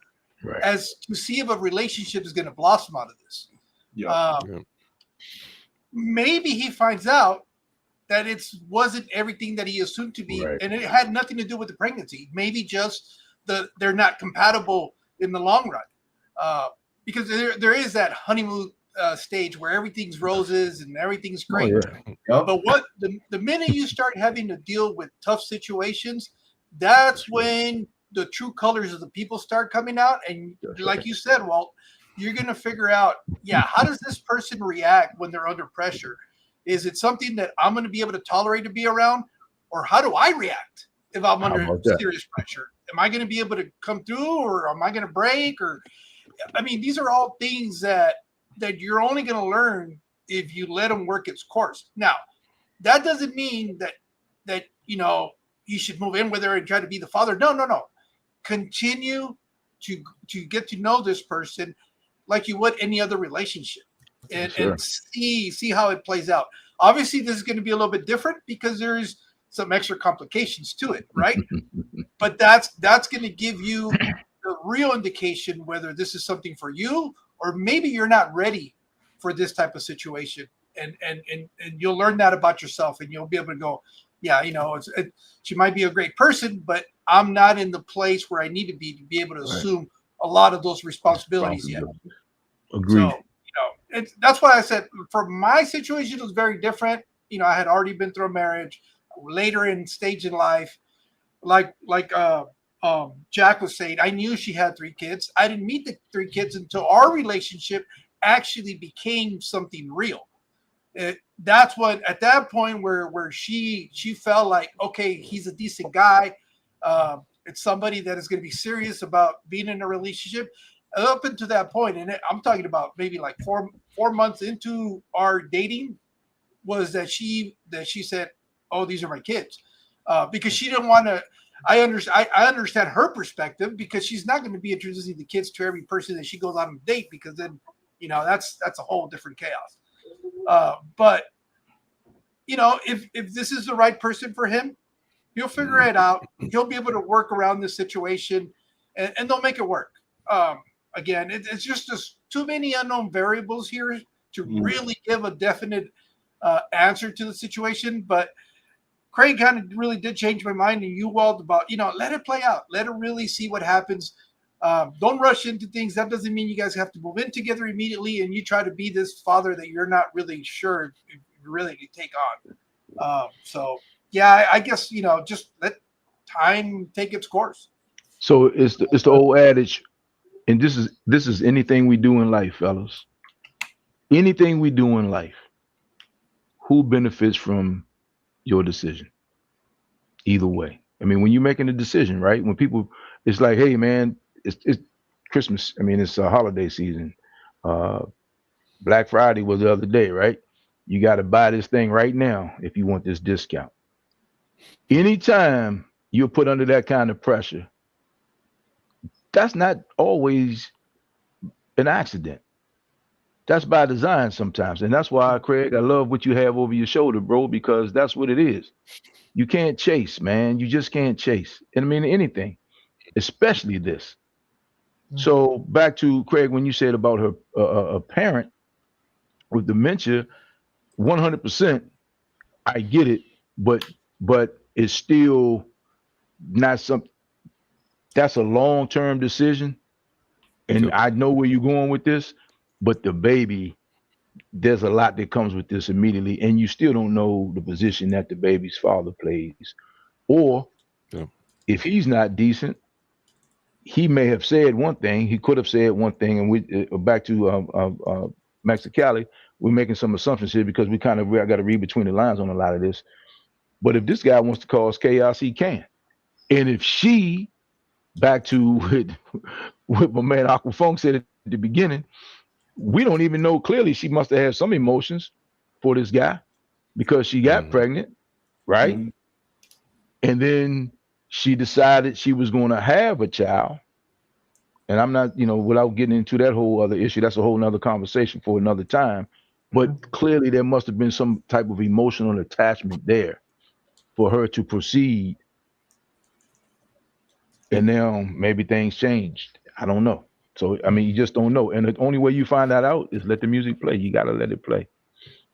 F: as to see if a relationship is going to blossom out of this. Maybe he finds out that it wasn't everything that he assumed to be, and it had nothing to do with the pregnancy. Maybe just they're not compatible in the long run. Because there is that honeymoon stage where everything's roses and everything's great. But the minute you start having to deal with tough situations, that's when the true colors of the people start coming out. And like you said, Walt, you're going to figure out, how does this person react when they're under pressure? Is it something that I'm going to be able to tolerate to be around? Or how do I react if I'm under serious pressure? Am I going to be able to come through, or am I going to break? Or, I mean, these are all things that you're only going to learn if you let them work its course. Now, that doesn't mean that you should move in with her and try to be the father. No. Continue to get to know this person like you would any other relationship, and see how it plays out. Obviously, this is going to be a little bit different because there's some extra complications to it, right? But that's going to give you the real indication whether this is something for you, or maybe you're not ready for this type of situation, and you'll learn that about yourself, and you'll be able to go, she might be a great person, but I'm not in the place where I need to be able to assume a lot of those responsibilities yet.
B: Agreed.
F: So, that's why I said for my situation, it was very different. I had already been through a marriage, later in stage in life, like Jack was saying, I knew she had 3 kids. I didn't meet the 3 kids until our relationship actually became something real. That's what, at that point where she felt like, okay, he's a decent guy. It's somebody that is going to be serious about being in a relationship. Up until that point, and I'm talking about maybe like 4 months into our dating, was that she said, oh, these are my kids. Because she didn't want to. I understand her perspective, because she's not going to be introducing the kids to every person that she goes on a date, because then, that's a whole different chaos. But if this is the right person for him, he'll figure it out. He'll be able to work around this situation, and they'll make it work. Again, it's just too many unknown variables here to really give a definite answer to the situation. But Craig kind of really did change my mind, and you, Walt, about, let it play out. Let it really see what happens. Don't rush into things. That doesn't mean you guys have to move in together immediately and you try to be this father that you're not really sure if you really need to take on. I guess, just let time take its course.
B: So it's the old adage, and this is anything we do in life, fellas. Anything we do in life, who benefits from your decision? Either way. I mean, when you're making a decision, right? When people, it's like, hey, man, it's Christmas. I mean, it's a holiday season. Black Friday was the other day, right? You got to buy this thing right now if you want this discount. Anytime you're put under that kind of pressure, that's not always an accident. That's by design sometimes. And that's why, Craig, I love what you have over your shoulder, bro, because that's what it is. You can't chase, man. You just can't chase. And I mean, anything, especially this. So back to Craig, when you said about her a parent with dementia, 100%, I get it, but it's still not something. That's a long-term decision, and I know where you're going with this. But the baby, there's a lot that comes with this immediately, and you still don't know the position that the baby's father plays, or
C: Yeah.
B: If he's not decent, he may have said one thing. He could have said one thing, and we back to Mexicali. We're making some assumptions here because I got to read between the lines on a lot of this. But if this guy wants to cause chaos, he can. And if she, back to what my man Aquafunk said at the beginning, we don't even know clearly. She must have had some emotions for this guy because she got pregnant, right? Mm-hmm. And then she decided she was going to have a child. And I'm not, without getting into that whole other issue, that's a whole nother conversation for another time. But clearly there must have been some type of emotional attachment there for her to proceed. And now maybe things changed. I don't know. So, I mean, you just don't know. And the only way you find that out is let the music play. You got to let it play.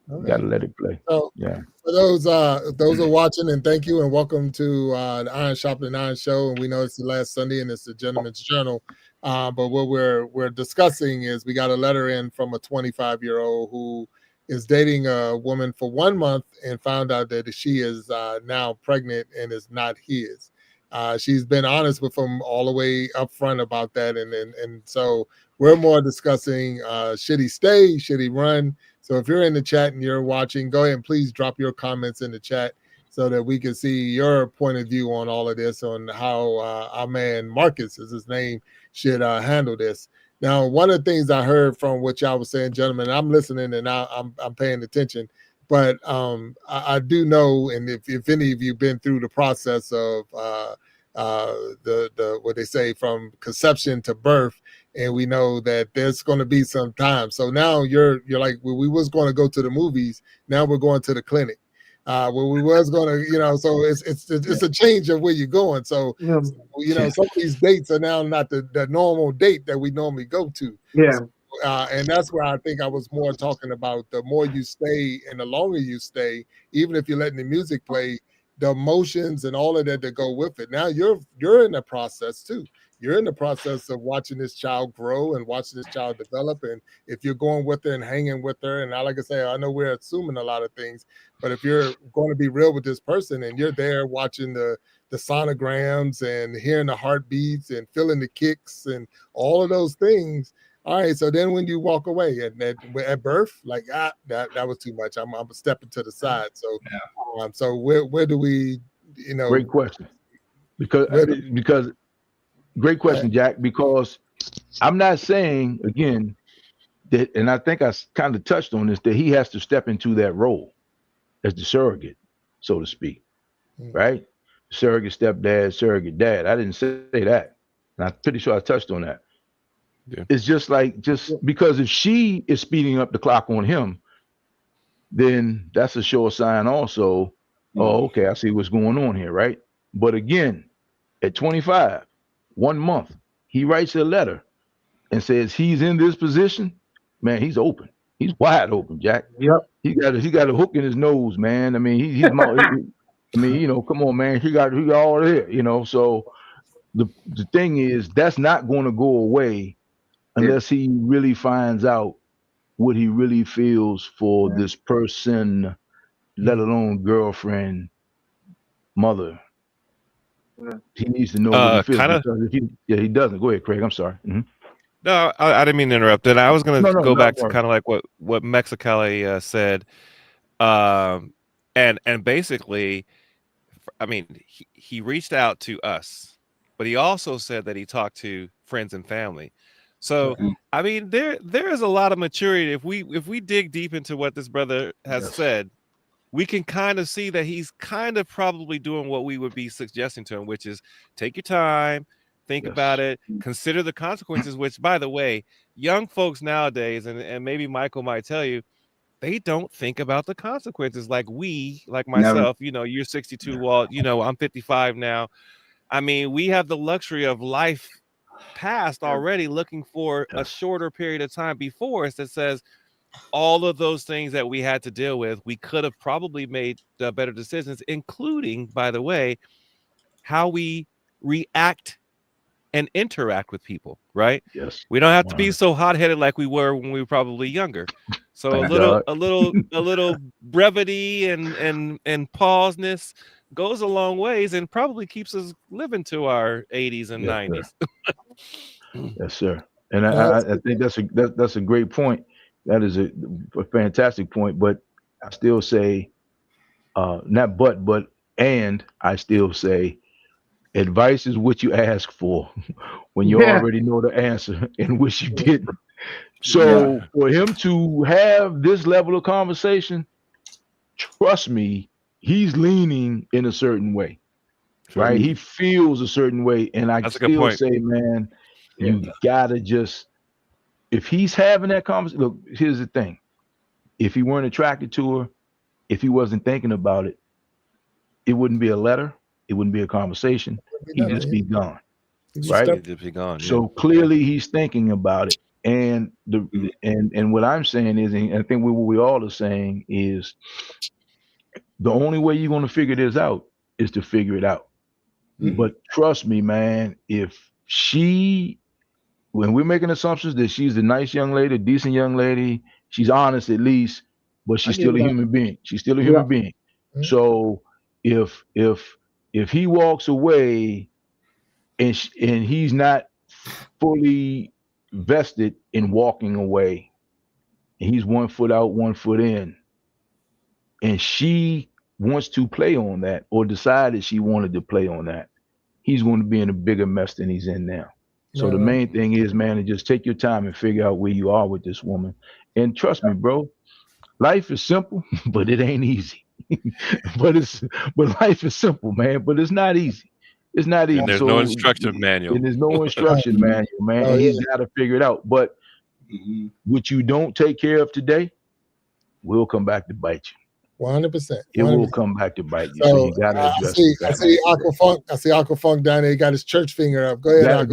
B: You got to let it play.
A: So,
B: yeah.
A: For those are watching, and thank you, and welcome to the Iron Sharpening Iron show. And we know it's the last Sunday, and it's the Gentleman's Journal. But what we're discussing is we got a letter in from a 25-year-old who is dating a woman for 1 month and found out that she is now pregnant and is not his. She's been honest with him all the way up front about that, and so we're more discussing should he stay, should he run. So if you're in the chat and you're watching, go ahead and please drop your comments in the chat so that we can see your point of view on all of this, on how our man Marcus is his name should handle this. Now, one of the things I heard from what y'all was saying, gentlemen, I'm listening and I'm paying attention, but I do know, and if any of you been through the process of the what they say from conception to birth, and we know that there's going to be some time. So now you're like, well, we was going to go to the movies, now we're going to the clinic. Well, we was going to, so it's a change of where you're going. So, some of these dates are now not the normal date that we normally go to.
E: Yeah.
A: So, and that's where I think I was more talking about the more you stay and the longer you stay, even if you're letting the music play, the emotions and all of that go with it. Now you're in the process too. You're in the process of watching this child grow and watching this child develop. And if you're going with her and hanging with her, and like I say, I know we're assuming a lot of things, but if you're going to be real with this person and you're there watching the sonograms and hearing the heartbeats and feeling the kicks and all of those things, all right. So then when you walk away at birth, like that was too much. I'm stepping to the side. So so where do we,
B: Great question. Because great question, Jack, because I'm not saying, again, that, and I think I kind of touched on this, that he has to step into that role as the surrogate, so to speak, right? Surrogate stepdad, surrogate dad. I didn't say that. And I'm pretty sure I touched on that. Yeah. It's just because if she is speeding up the clock on him, then that's a sure sign also, oh, okay, I see what's going on here, right? But again, at 25, 1 month, he writes a letter and says he's in this position. Man, he's open. He's wide open, Jack.
E: Yep.
B: He got a hook in his nose, man. I mean, he's come on, man. He got all there, So the thing is, that's not going to go away unless he really finds out what he really feels for this person, let alone girlfriend, mother. He needs to know what he feels. He doesn't. Go ahead, Craig. I'm sorry. Mm-hmm.
C: No, I didn't mean to interrupt. And I was going to go back to kind of like what Mexicali said. And basically, I mean, he reached out to us, but he also said that he talked to friends and family. So, I mean, there is a lot of maturity. If we dig deep into what this brother has said, we can kind of see that he's kind of probably doing what we would be suggesting to him, which is take your time, think about it, consider the consequences, which, by the way, young folks nowadays, and maybe Michael might tell you, they don't think about the consequences like myself, you're 62, Walt, I'm 55 now. I mean, we have the luxury of life past already, looking for a shorter period of time before us that says all of those things that we had to deal with, we could have probably made better decisions, including, by the way, how we react and interact with people, right?
B: Yes.
C: We don't have to be so hot-headed like we were when we were probably younger. So
B: Thank
C: a little brevity and pauseness goes a long ways and probably keeps us living to our 80s and 90s.
B: Yes, sir. And I think that's a great point. That is a fantastic point. But I still say, not but and I still say, advice is what you ask for when you already know the answer and wish you didn't. So for him to have this level of conversation, trust me, he's leaning in a certain way, right? He feels a certain way. And I still say, man, you gotta just, if he's having that conversation, look, here's the thing. If he weren't attracted to her, if he wasn't thinking about it, it wouldn't be a letter. It wouldn't be a conversation. He'd just be gone, right?
C: He'd just be gone.
B: So clearly he's thinking about it. And and what I'm saying is, and I think what we all are saying is, the only way you're going to figure this out is to figure it out. But trust me, man, if when we're making assumptions that she's a nice young lady, decent young lady, she's honest at least, but she's still a human being. She's still a human being. So if he walks away and he's not fully vested in walking away, and he's 1 foot out, 1 foot in, and she wants to play on that or decided she wanted to play on that, he's going to be in a bigger mess than he's in now. So the main thing is, man, to just take your time and figure out where you are with this woman. And trust me, bro, life is simple, but it ain't easy. but life is simple, man, but it's not easy. It's not easy.
C: And there's no instruction manual.
B: And there's no instruction manual, man. And he's got to figure it out. But what you don't take care of today will come back to bite you.
A: 100%.
B: It will come back to bite you. So you got to address it.
A: I see Aqua Funk down there. He got his church finger up. Go ahead.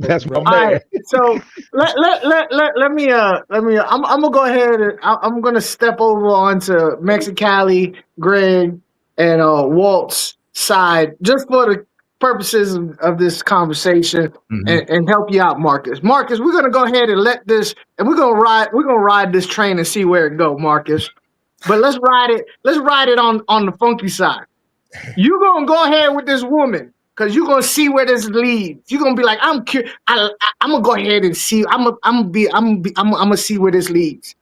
B: That's my man.
E: All right, so let me I'm gonna go ahead and I'm gonna step over onto Mexicali, Greg, and Walt's side just for the purposes of this conversation and help you out, Marcus. Marcus, we're gonna go ahead and let this, and we're gonna ride this train and see where it go, Marcus. But let's ride it on the funky side. You're gonna go ahead with this woman because you're gonna see where this leads. You're gonna be like, I'm gonna go ahead and see. I'm gonna see where this leads.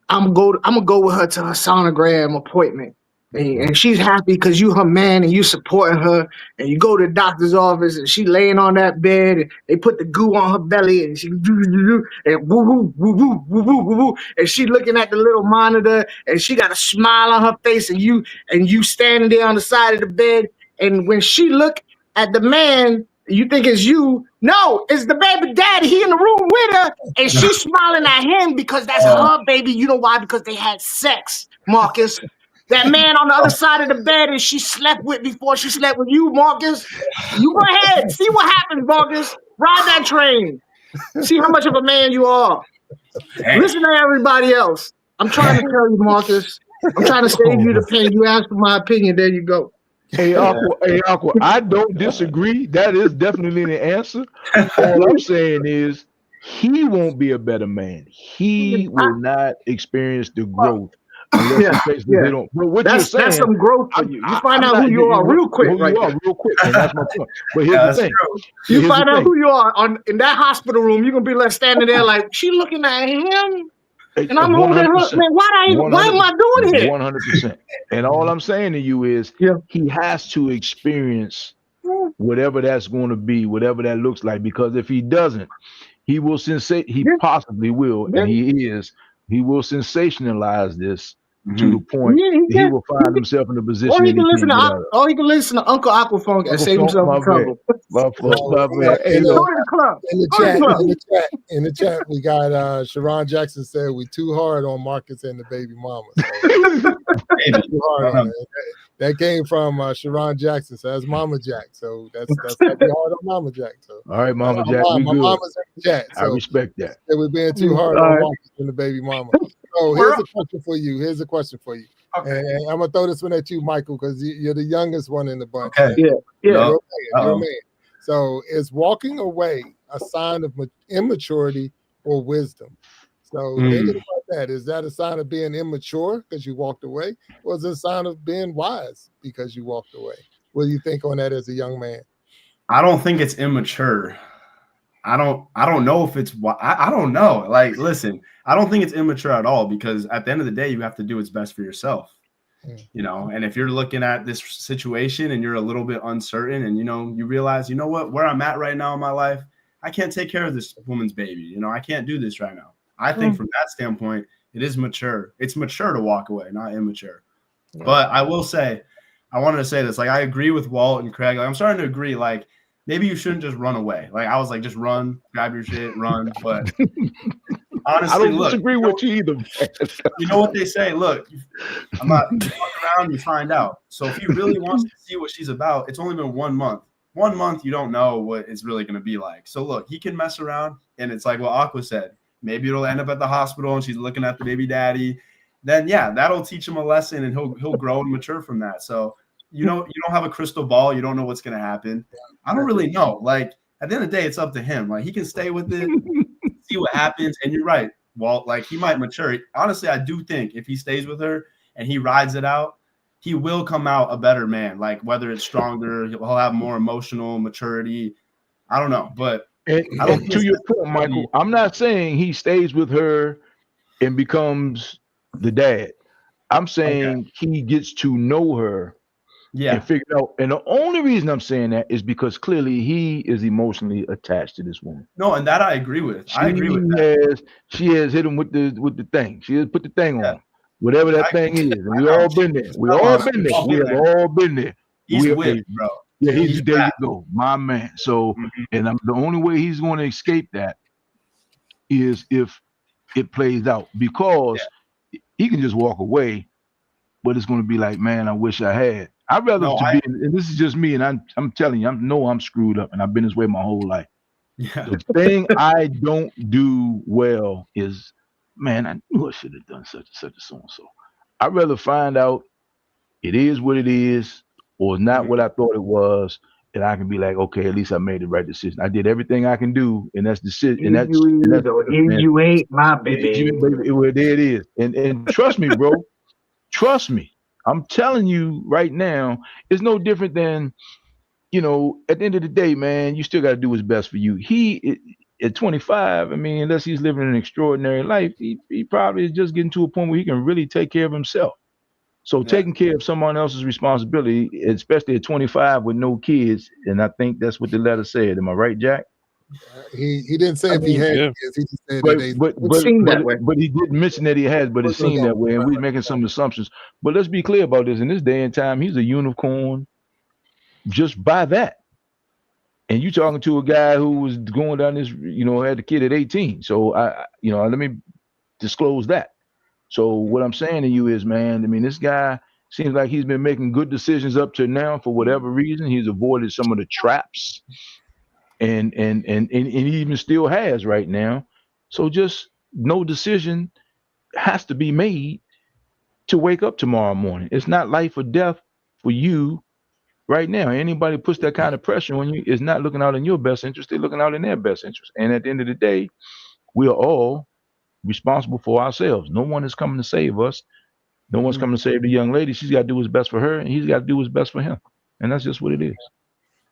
E: I'm gonna go with her to her sonogram appointment. And she's happy because you her man and you supporting her, and you go to the doctor's office and she laying on that bed and they put the goo on her belly and she and woo woo woo woo woo woo woo, and she looking at the little monitor and she got a smile on her face, and you standing there on the side of the bed, and when she look at the man, you think it's you. No, it's the baby daddy. He in the room with her, and she's smiling at him because that's her baby. You know why? Because they had sex, Marcus. That man on the other side of the bed and she slept with before she slept with you, Marcus. You go ahead. See what happens, Marcus. Ride that train. See how much of a man you are. Listen to everybody else. I'm trying to tell you, Marcus. I'm trying to save you the pain. You asked for my opinion. There you go.
B: Hey, Aqua, I don't disagree. That is definitely the answer. All I'm saying is he won't be a better man. He will not experience the growth. That's
E: some growth for you. You find out who you are real quick,
B: and that's my point. But here's the thing:
E: you find out who you are in that hospital room. You're gonna be left standing there like she looking at him, and I'm over there. Man, why am I doing it?
B: 100%. And all I'm saying to you is, he has to experience whatever that's going to be, whatever that looks like. Because if he doesn't, he will possibly will, and he will sensationalize this to the point he will find himself in a position.
E: Or he can listen to Uncle Aquafunk and save himself from trouble.
A: In the chat, we got Sharon Jackson said we too hard on Marcus and the baby mama. So, too hard on it. That came from Sharon Jackson, so that's Mama Jack. So that's heavy hard on Mama Jack. So
B: all right, Mama Jack,
A: my mama's in the chat. So
B: I respect that.
A: We're being too hard on Marcus and the baby mama. So here's a question for you. Okay. And I'm gonna throw this one at you, Michael, because you're the youngest one in the bunch.
E: Okay.
A: You're a man. So is walking away a sign of immaturity or wisdom? So think of the that? Is that a sign of being immature because you walked away? Or is it a sign of being wise because you walked away? What do you think on that as a young man?
D: I don't think it's immature. I don't know if it's I don't know. Like, listen, I don't think it's immature at all, because at the end of the day, you have to do what's best for yourself. You know, and if you're looking at this situation and you're a little bit uncertain and, you know, you realize, you know what, where I'm at right now in my life, I can't take care of this woman's baby. You know, I can't do this right now. I think from that standpoint, it is mature. It's mature to walk away, not immature. Right. But I will say, I wanted to say this, like, I agree with Walt and Craig. Like, I'm starting to agree, like, maybe you shouldn't just run away. Like, I was like, just run, grab your shit, run. But honestly,
B: I don't disagree with you either.
D: You know what they say? Look, I'm not, you walk around, you find out. So if he really wants to see what she's about, it's only been 1 month. 1 month, you don't know what it's really going to be like. So look, he can mess around, and it's like what Aqua said. Maybe it'll end up at the hospital, and she's looking at the baby daddy. Then yeah, that'll teach him a lesson, and he'll grow and mature from that. So you know, you don't have a crystal ball. You don't know what's going to happen. I don't really know. Like, at the end of the day, it's up to him. Like, he can stay with it, see what happens. And you're right, Walt. Like, he might mature. Honestly, I do think if he stays with her and he rides it out, he will come out a better man. Like, whether it's stronger, he'll have more emotional maturity. I don't know. But
B: and to your point, Michael, I'm not saying he stays with her and becomes the dad. I'm saying he gets to know her. Yeah, and figure out. And the only reason I'm saying that is because clearly he is emotionally attached to this woman.
D: No, and that I agree with. I agree with that.
B: She has hit him with the thing. She has put the thing on, whatever that thing is. And we all been there. We all been there. We have all been there.
D: He's with, bro.
B: Yeah, he's there. You go, my man. So, and the only way he's going to escape that is if it plays out, because he can just walk away, but it's going to be like, man, I wish I had. I'd rather be, and this is just me, and I'm telling you, I'm screwed up, and I've been this way my whole life. Yeah. The thing I don't do well is, man, I knew I should have done such and such and so and so. I'd rather find out it is what it is, or not what I thought it was, and I can be like, okay, at least I made the right decision. I did everything I can do, and that's the shit. And that's
E: you ain't my baby.
B: Well, there it is. And trust me, bro. Trust me. I'm telling you right now, it's no different than, you know, at the end of the day, man, you still got to do what's best for you. He, at 25, I mean, unless he's living an extraordinary life, he probably is just getting to a point where he can really take care of himself. So taking care of someone else's responsibility, especially at 25 with no kids, and I think that's what the letter said. Am I right, Jack?
A: He didn't say if he had kids. He just said
B: but he did mention that he has, but it seemed that way, and we're making some assumptions. But let's be clear about this. In this day and time, he's a unicorn just by that. And you talking to a guy who was going down this, you know, had a kid at 18. So you know, let me disclose that. So what I'm saying to you is, man, I mean, this guy seems like he's been making good decisions up to now for whatever reason. He's avoided some of the traps. And he even still has right now. So just no decision has to be made to wake up tomorrow morning. It's not life or death for you right now. Anybody puts that kind of pressure on you is not looking out in your best interest. They're looking out in their best interest. And at the end of the day, we are all responsible for ourselves. No one is coming to save us. No one's coming to save the young lady. She's got to do what's best for her, and he's got to do what's best for him. And that's just what it is.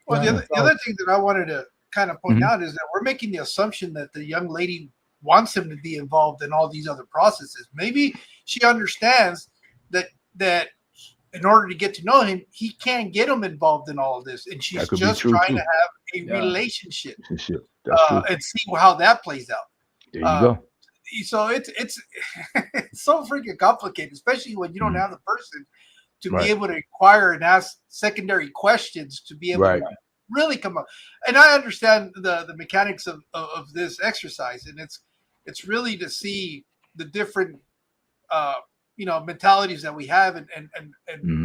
F: Well, the other thing that I wanted to kind of point out is that we're making the assumption that the young lady wants him to be involved in all these other processes. Maybe she understands that in order to get to know him, he can't get him involved in all of this, and she's just trying to have a relationship and see how that plays out.
B: There you go.
F: So it's so freaking complicated, especially when you don't have the person to be able to inquire and ask secondary questions to be able to really come up. And I understand the mechanics of this exercise, and it's really to see the different mentalities that we have and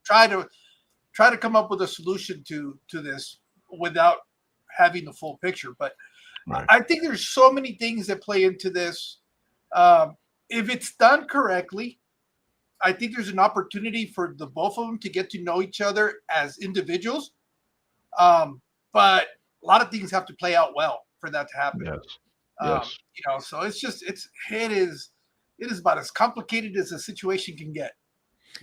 F: try to come up with a solution to this without having the full picture. But I think there's so many things that play into this. If it's done correctly, I think there's an opportunity for the both of them to get to know each other as individuals. But a lot of things have to play out well for that to happen.
B: Yes.
F: So it is it is about as complicated as a situation can get.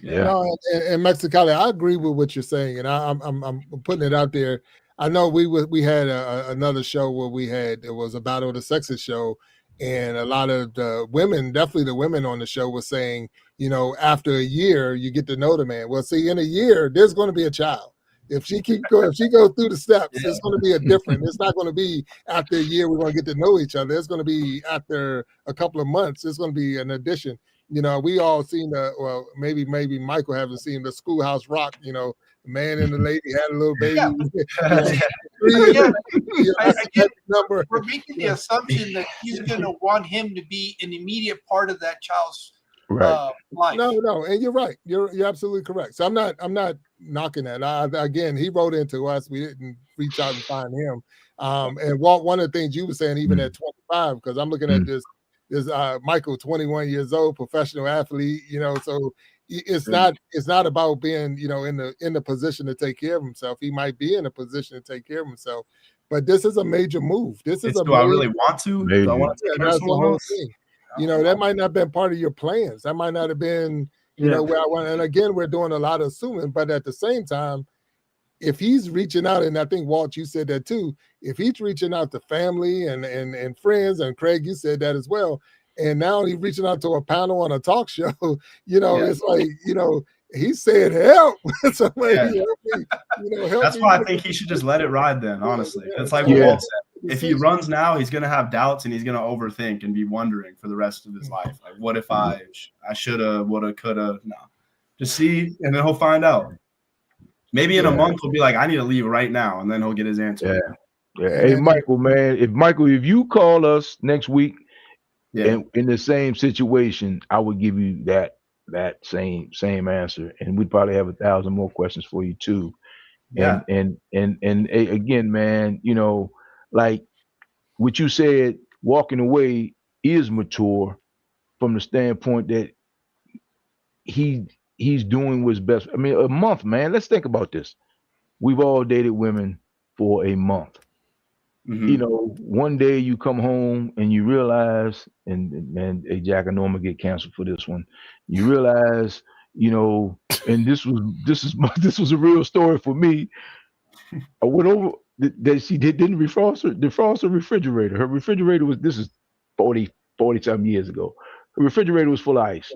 B: Yeah.
A: No, and Mexicali, I agree with what you're saying, and I'm putting it out there. I know we had another show where it was a Battle of the Sexes show, and a lot of the women, definitely the women on the show, were saying, after a year you get to know the man. Well, see, in a year there's going to be a child. If she goes through the steps, it's going to be a different. It's not going to be after a year we're going to get to know each other. It's going to be after a couple of months. It's going to be an addition. We all seen maybe Michael haven't seen the Schoolhouse Rock. The man and the lady had a little baby.
F: We're making the assumption that he's going to want him to be an immediate part of that child's life.
A: No, and you're right. You're absolutely correct. So I'm not knocking that. Again, he wrote into us. We didn't reach out and find him. And Walt, one of the things you were saying, even at 25, because I'm looking at this Michael, 21 years old, professional athlete. So it's not about being in the position to take care of himself. He might be in a position to take care of himself, but this is a major move. I
D: really want to? Do I want to?
A: That's the whole thing. That might not have been part of your plans. That might not have been, where I want. And again, we're doing a lot of assuming, but at the same time, if he's reaching out, and I think Walt, you said that too, if he's reaching out to family and friends, and Craig, you said that as well, and now he's reaching out to a panel on a talk show, it's like, he's saying help. Somebody help me, help
D: That's
A: me.
D: why I think he should just let it ride then, honestly. It's like what Walt said. If he runs now, he's going to have doubts and he's going to overthink and be wondering for the rest of his life. Like, what if I shoulda, woulda, coulda? No. Just see, and then he'll find out. Maybe in a month he'll be like, I need to leave right now, and then he'll get his answer.
B: Yeah. Hey, Michael, man, if you call us next week in the same situation, I would give you that same answer, and we'd probably have 1,000 more questions for you too.
D: Yeah.
B: And again, man, like what you said, walking away is mature from the standpoint that he's doing what's best. I mean, a month, man. Let's think about this. We've all dated women for a month. Mm-hmm. One day you come home and you realize, and hey, Jack, I know I'm gonna get canceled for this one. You realize, and this was a real story for me. I went over that she didn't defrost her refrigerator. Her refrigerator this is 40 something years ago. Her refrigerator was full of ice.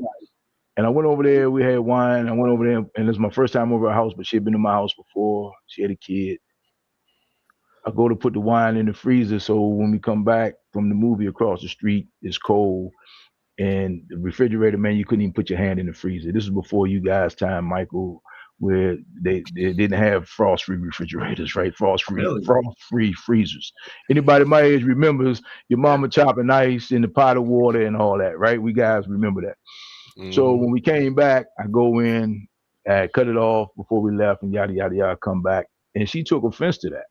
B: And I went over there, we had wine. I went over there, and it was my first time over her house, but she had been to my house before. She had a kid. I go to put the wine in the freezer, so when we come back from the movie across the street, it's cold. And the refrigerator, man, you couldn't even put your hand in the freezer. This is before you guys' time, Michael, where they didn't have frost-free refrigerators, right? Frost-free freezers. Anybody my age remembers your mama chopping ice in the pot of water and all that, right? We guys remember that. Mm-hmm. So when we came back, I go in, I cut it off before we left, and yada, yada, yada, come back. And she took offense to that.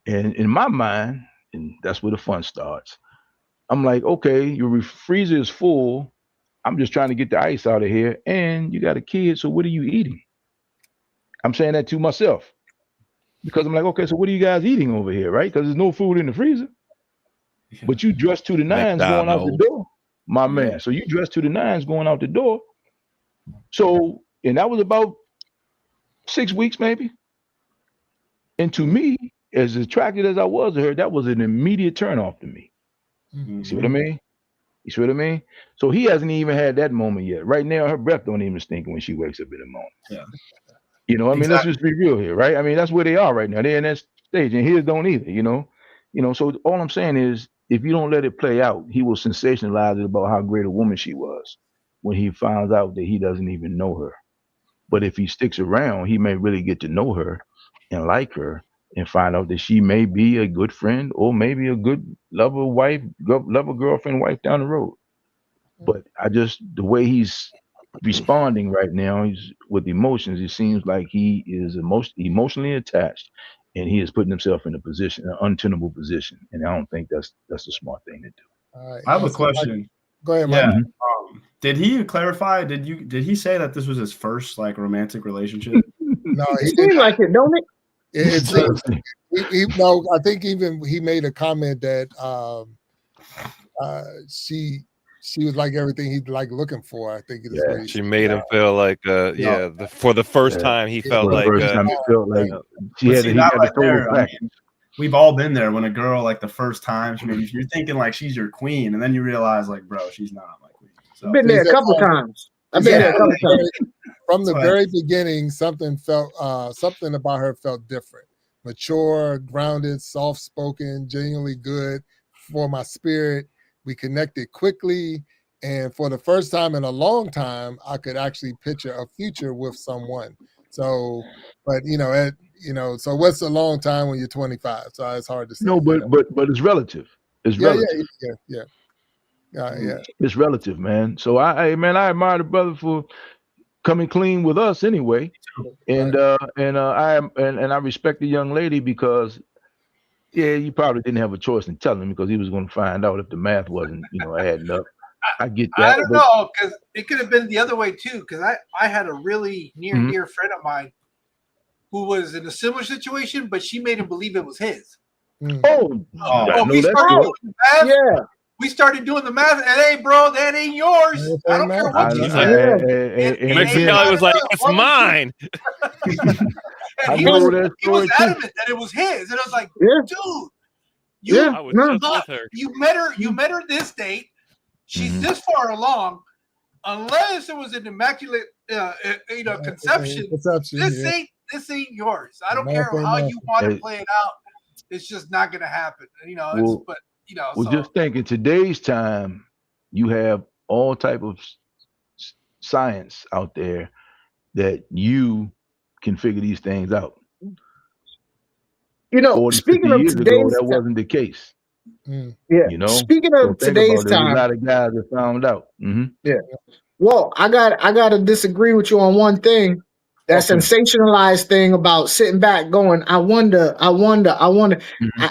B: And in my mind, and that's where the fun starts, I'm like, okay, your freezer is full. I'm just trying to get the ice out of here. And you got a kid, so what are you eating? I'm saying that to myself. Because I'm like, okay, so what are you guys eating over here, right? Because there's no food in the freezer. But you dressed to the nines going out the door. My man. So you dressed to the nines going out the door. So, and that was about 6 weeks maybe. And to me, as attracted as I was to her, that was an immediate turnoff to me. Mm-hmm. You see what I mean? You see what I mean? So he hasn't even had that moment yet. Right now, her breath don't even stink when she wakes up in the morning. Yeah. I mean, let's just be real here, right? I mean, that's where they are right now. They're in that stage, and his don't either, So all I'm saying is, if you don't let it play out, he will sensationalize it about how great a woman she was when he finds out that he doesn't even know her. But if he sticks around, he may really get to know her and like her and find out that she may be a good friend or maybe a good girlfriend, wife down the road. But the way he's responding right now, he's with emotions, it seems like he is emotionally attached, and he is putting himself in an untenable position. And I don't think that's a smart thing to do.
D: All right. I have a question.
A: Go ahead, Mike.
D: Yeah. Did he clarify? Did he say that this was his first romantic relationship?
A: No,
E: he seemed like it, don't it?
A: I think even he made a comment that she she was like everything he'd like looking for. I think is what he
C: She
A: said.
C: made him feel like, for the first time, he felt
B: For the
C: like,
B: first time, it felt like he
D: But
B: had
D: see,
B: he
D: that
B: got
D: right
B: the total
D: there, I
B: package.
D: mean, we've all been there when a girl, like the first time, I mean, you're thinking like she's your queen, and then you realize like, bro, she's not my queen. So
E: Been there a couple times. I've been there a couple times.
A: From the
D: So
A: very beginning, something about her felt different. Mature, grounded, soft-spoken, genuinely good for my spirit. We connected quickly, and for the first time in a long time, I could actually picture a future with someone. So, but so what's a long time when you're 25? So it's hard to say.
B: No, but it's relative. It's relative.
A: Yeah.
B: It's relative, man. So I admire the brother for coming clean with us anyway, and I respect the young lady because, you probably didn't have a choice in telling him because he was going to find out if the math wasn't, adding up. I get that.
F: I don't know, because it could have been the other way too. Because I had a really near and dear friend of mine who was in a similar situation, but she made him believe it was his. We started doing the math, and hey, bro, that ain't yours. I don't care what you say.
C: Mexico was like, it's mine.
F: And he was adamant that it was his, and I was like, dude, you met her this date. She's this far along. Unless it was an immaculate, conception. This ain't yours. I don't care how you want to play it out. It's just not going to happen.
B: Just think in today's time, you have all type of science out there that you can figure these things out.
E: Speaking of
B: years
E: today's
B: ago, that wasn't the case.
E: Yeah. Speaking of today's time,
B: a lot of guys that found out.
E: Yeah. Well, I got to disagree with you on one thing. That sensationalized thing about sitting back going, I wonder.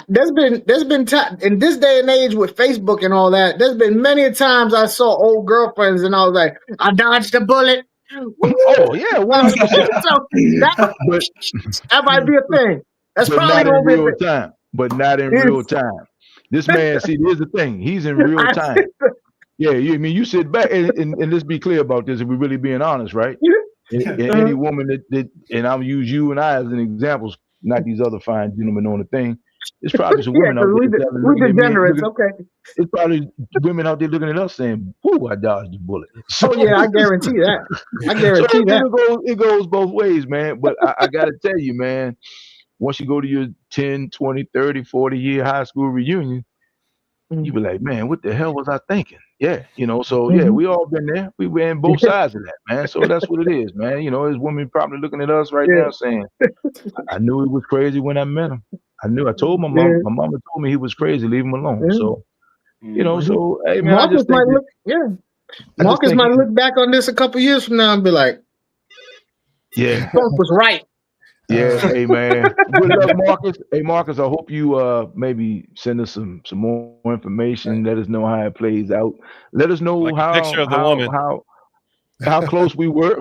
E: There's been time in this day and age with Facebook and all that. There's been many times I saw old girlfriends and I was like, I dodged a bullet.
B: Oh yeah, 100%.
E: So that might be a thing. That's
B: but
E: probably
B: not in real time. But not in real time. This man, see, here's the thing. He's in real time. Yeah, you sit back and let's be clear about this if we're really being honest, right? And any woman that and I'll use you and I as an example, not these other fine gentlemen on the thing. It's probably some women out there.
E: We're degenerates, okay.
B: It's probably women out there looking at us saying, "Whoo, I dodged the bullet." So,
E: I guarantee that.
B: It goes both ways, man. But I got to tell you, man, once you go to your 10, 20, 30, 40-year high school reunion, you be like, man, what the hell was I thinking? Yeah, so we all been there. We were in both sides of that, man. So that's what it is, man. There's women probably looking at us right now saying, I knew he was crazy when I met him. I told my mom, my mama told me he was crazy, leave him alone. So, so hey, man,
E: Marcus might look back on this a couple years from now and be like, Trump was right.
B: Yeah, hey man. Good luck, Marcus. Hey Marcus, I hope you maybe send us some more information. Let us know how it plays out. Let us know how close we were,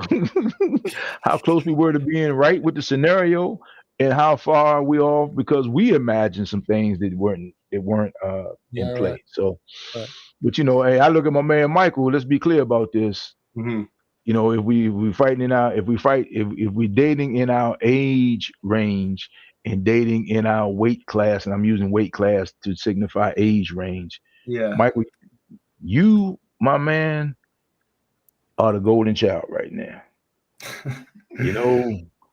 B: how close we were to being right with the scenario, and how far we off because we imagined some things that weren't in play. So, but hey, I look at my man Michael. Let's be clear about this. If we're dating in our age range and dating in our weight class, and I'm using weight class to signify age range.
D: Yeah,
B: Michael, you, my man, are the golden child right now.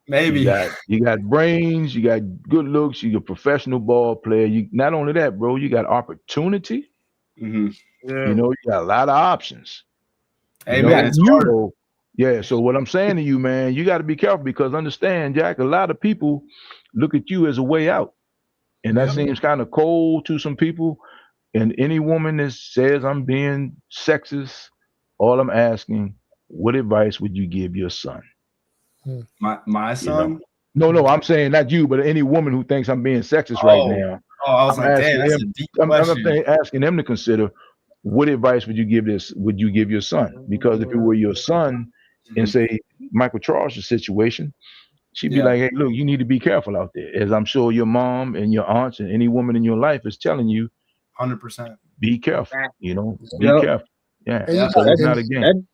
D: Maybe
B: you got brains, you got good looks, you're a professional ball player. You not only that, bro, you got opportunity. You got a lot of options.
D: Hey man, it's hard.
B: Yeah, so what I'm saying to you, man, you got to be careful because understand, Jack, a lot of people look at you as a way out. And that seems kind of cold to some people. And any woman that says I'm being sexist, all I'm asking, what advice would you give your son?
D: My son?
B: No, I'm saying not you, but any woman who thinks I'm being sexist right now.
D: Oh, I was damn, that's a deep question.
B: I'm asking them to consider what advice would you give your son? Because if it were your son, and say Michael Charles' situation, she'd be like, hey, look, you need to be careful out there. As I'm sure your mom and your aunts and any woman in your life is telling you,
D: 100%.
B: Be careful, be careful. Yeah.
A: And you
B: So
A: got-
B: it's not a game.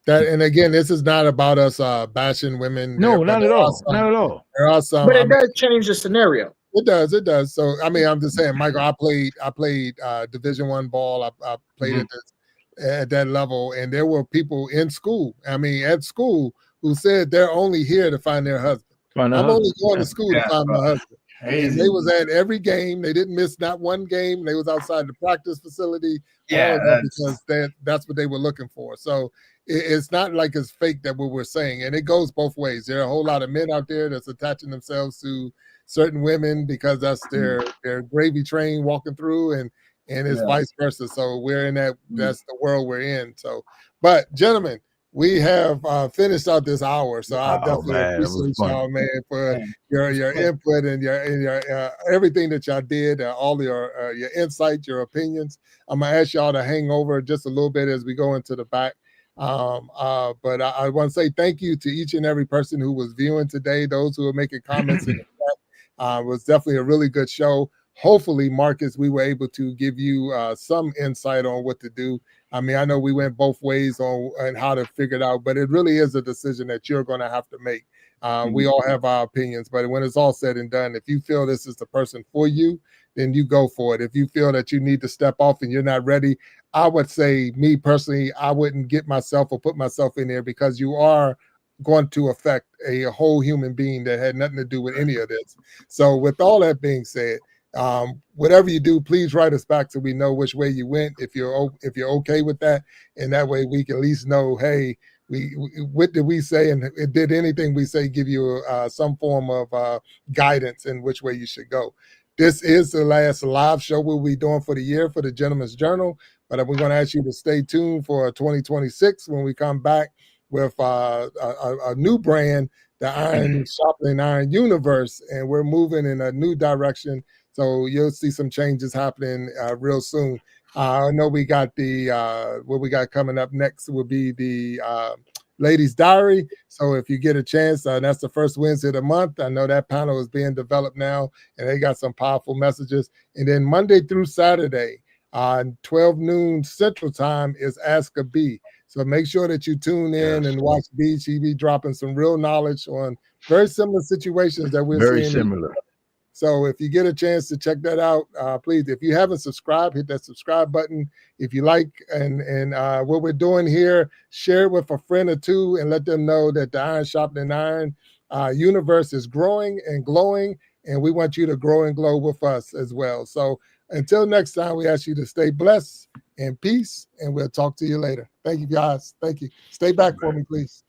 A: and again, this is not about us bashing women.
B: No, not at all. Not at all.
A: There are some,
E: But it does change the scenario.
A: It does. So I mean, I'm just saying, Michael. I played Division I ball. I played at that level, and there were people in school. I mean, at school, who said they're only here to find their husband. I'm only going to school to find my husband. And they was at every game. They didn't miss not one game. They was outside the practice facility.
D: Yeah,
A: because that's what they were looking for. So it's not like it's fake that what we're saying, and it goes both ways. There are a whole lot of men out there that's attaching themselves to certain women because that's their gravy train walking through, and it's vice versa. So we're in that's the world we're in. So, but gentlemen, we have finished out this hour. So I definitely appreciate y'all, man, for your input and your everything that y'all did, all your insight, your opinions. I'm gonna ask y'all to hang over just a little bit as we go into the back. But I want to say thank you to each and every person who was viewing today, those who are making comments in the chat. It was definitely a really good show. Hopefully, Marcus, we were able to give you some insight on what to do. I mean, I know we went both ways on how to figure it out, but it really is a decision that you're going to have to make. We all have our opinions, but when it's all said and done, if you feel this is the person for you, then you go for it. If you feel that you need to step off and you're not ready, I would say, me personally, I wouldn't get myself or put myself in there, because you are going to affect a whole human being that had nothing to do with any of this. So with all that being said, whatever you do, please write us back so we know which way you went, if you're okay with that, and that way we can at least know, hey, what did we say, and did anything we say give you some form of guidance in which way you should go. This is the last live show we'll be doing for the year for the Gentleman's Journal, but we're going to ask you to stay tuned for 2026 when we come back with a new brand, the Iron Shopping Iron Universe, and we're moving in a new direction. So you'll see some changes happening real soon. I know we got what we got coming up next will be the Ladies Diary. So if you get a chance, that's the first Wednesday of the month. I know that panel is being developed now, and they got some powerful messages. And then Monday through Saturday, 12 noon Central Time is Ask a Bee. So make sure that you tune in and watch B. She be dropping some real knowledge on very similar situations that we're seeing. Very similar. So if you get a chance to check that out, please, if you haven't subscribed, hit that subscribe button. If you like and what we're doing here, share it with a friend or two and let them know that the Iron Sharpening Iron universe is growing and glowing, and we want you to grow and glow with us as well. So until next time, we ask you to stay blessed and peace, and we'll talk to you later. Thank you, guys. Thank you. Stay back for me, please.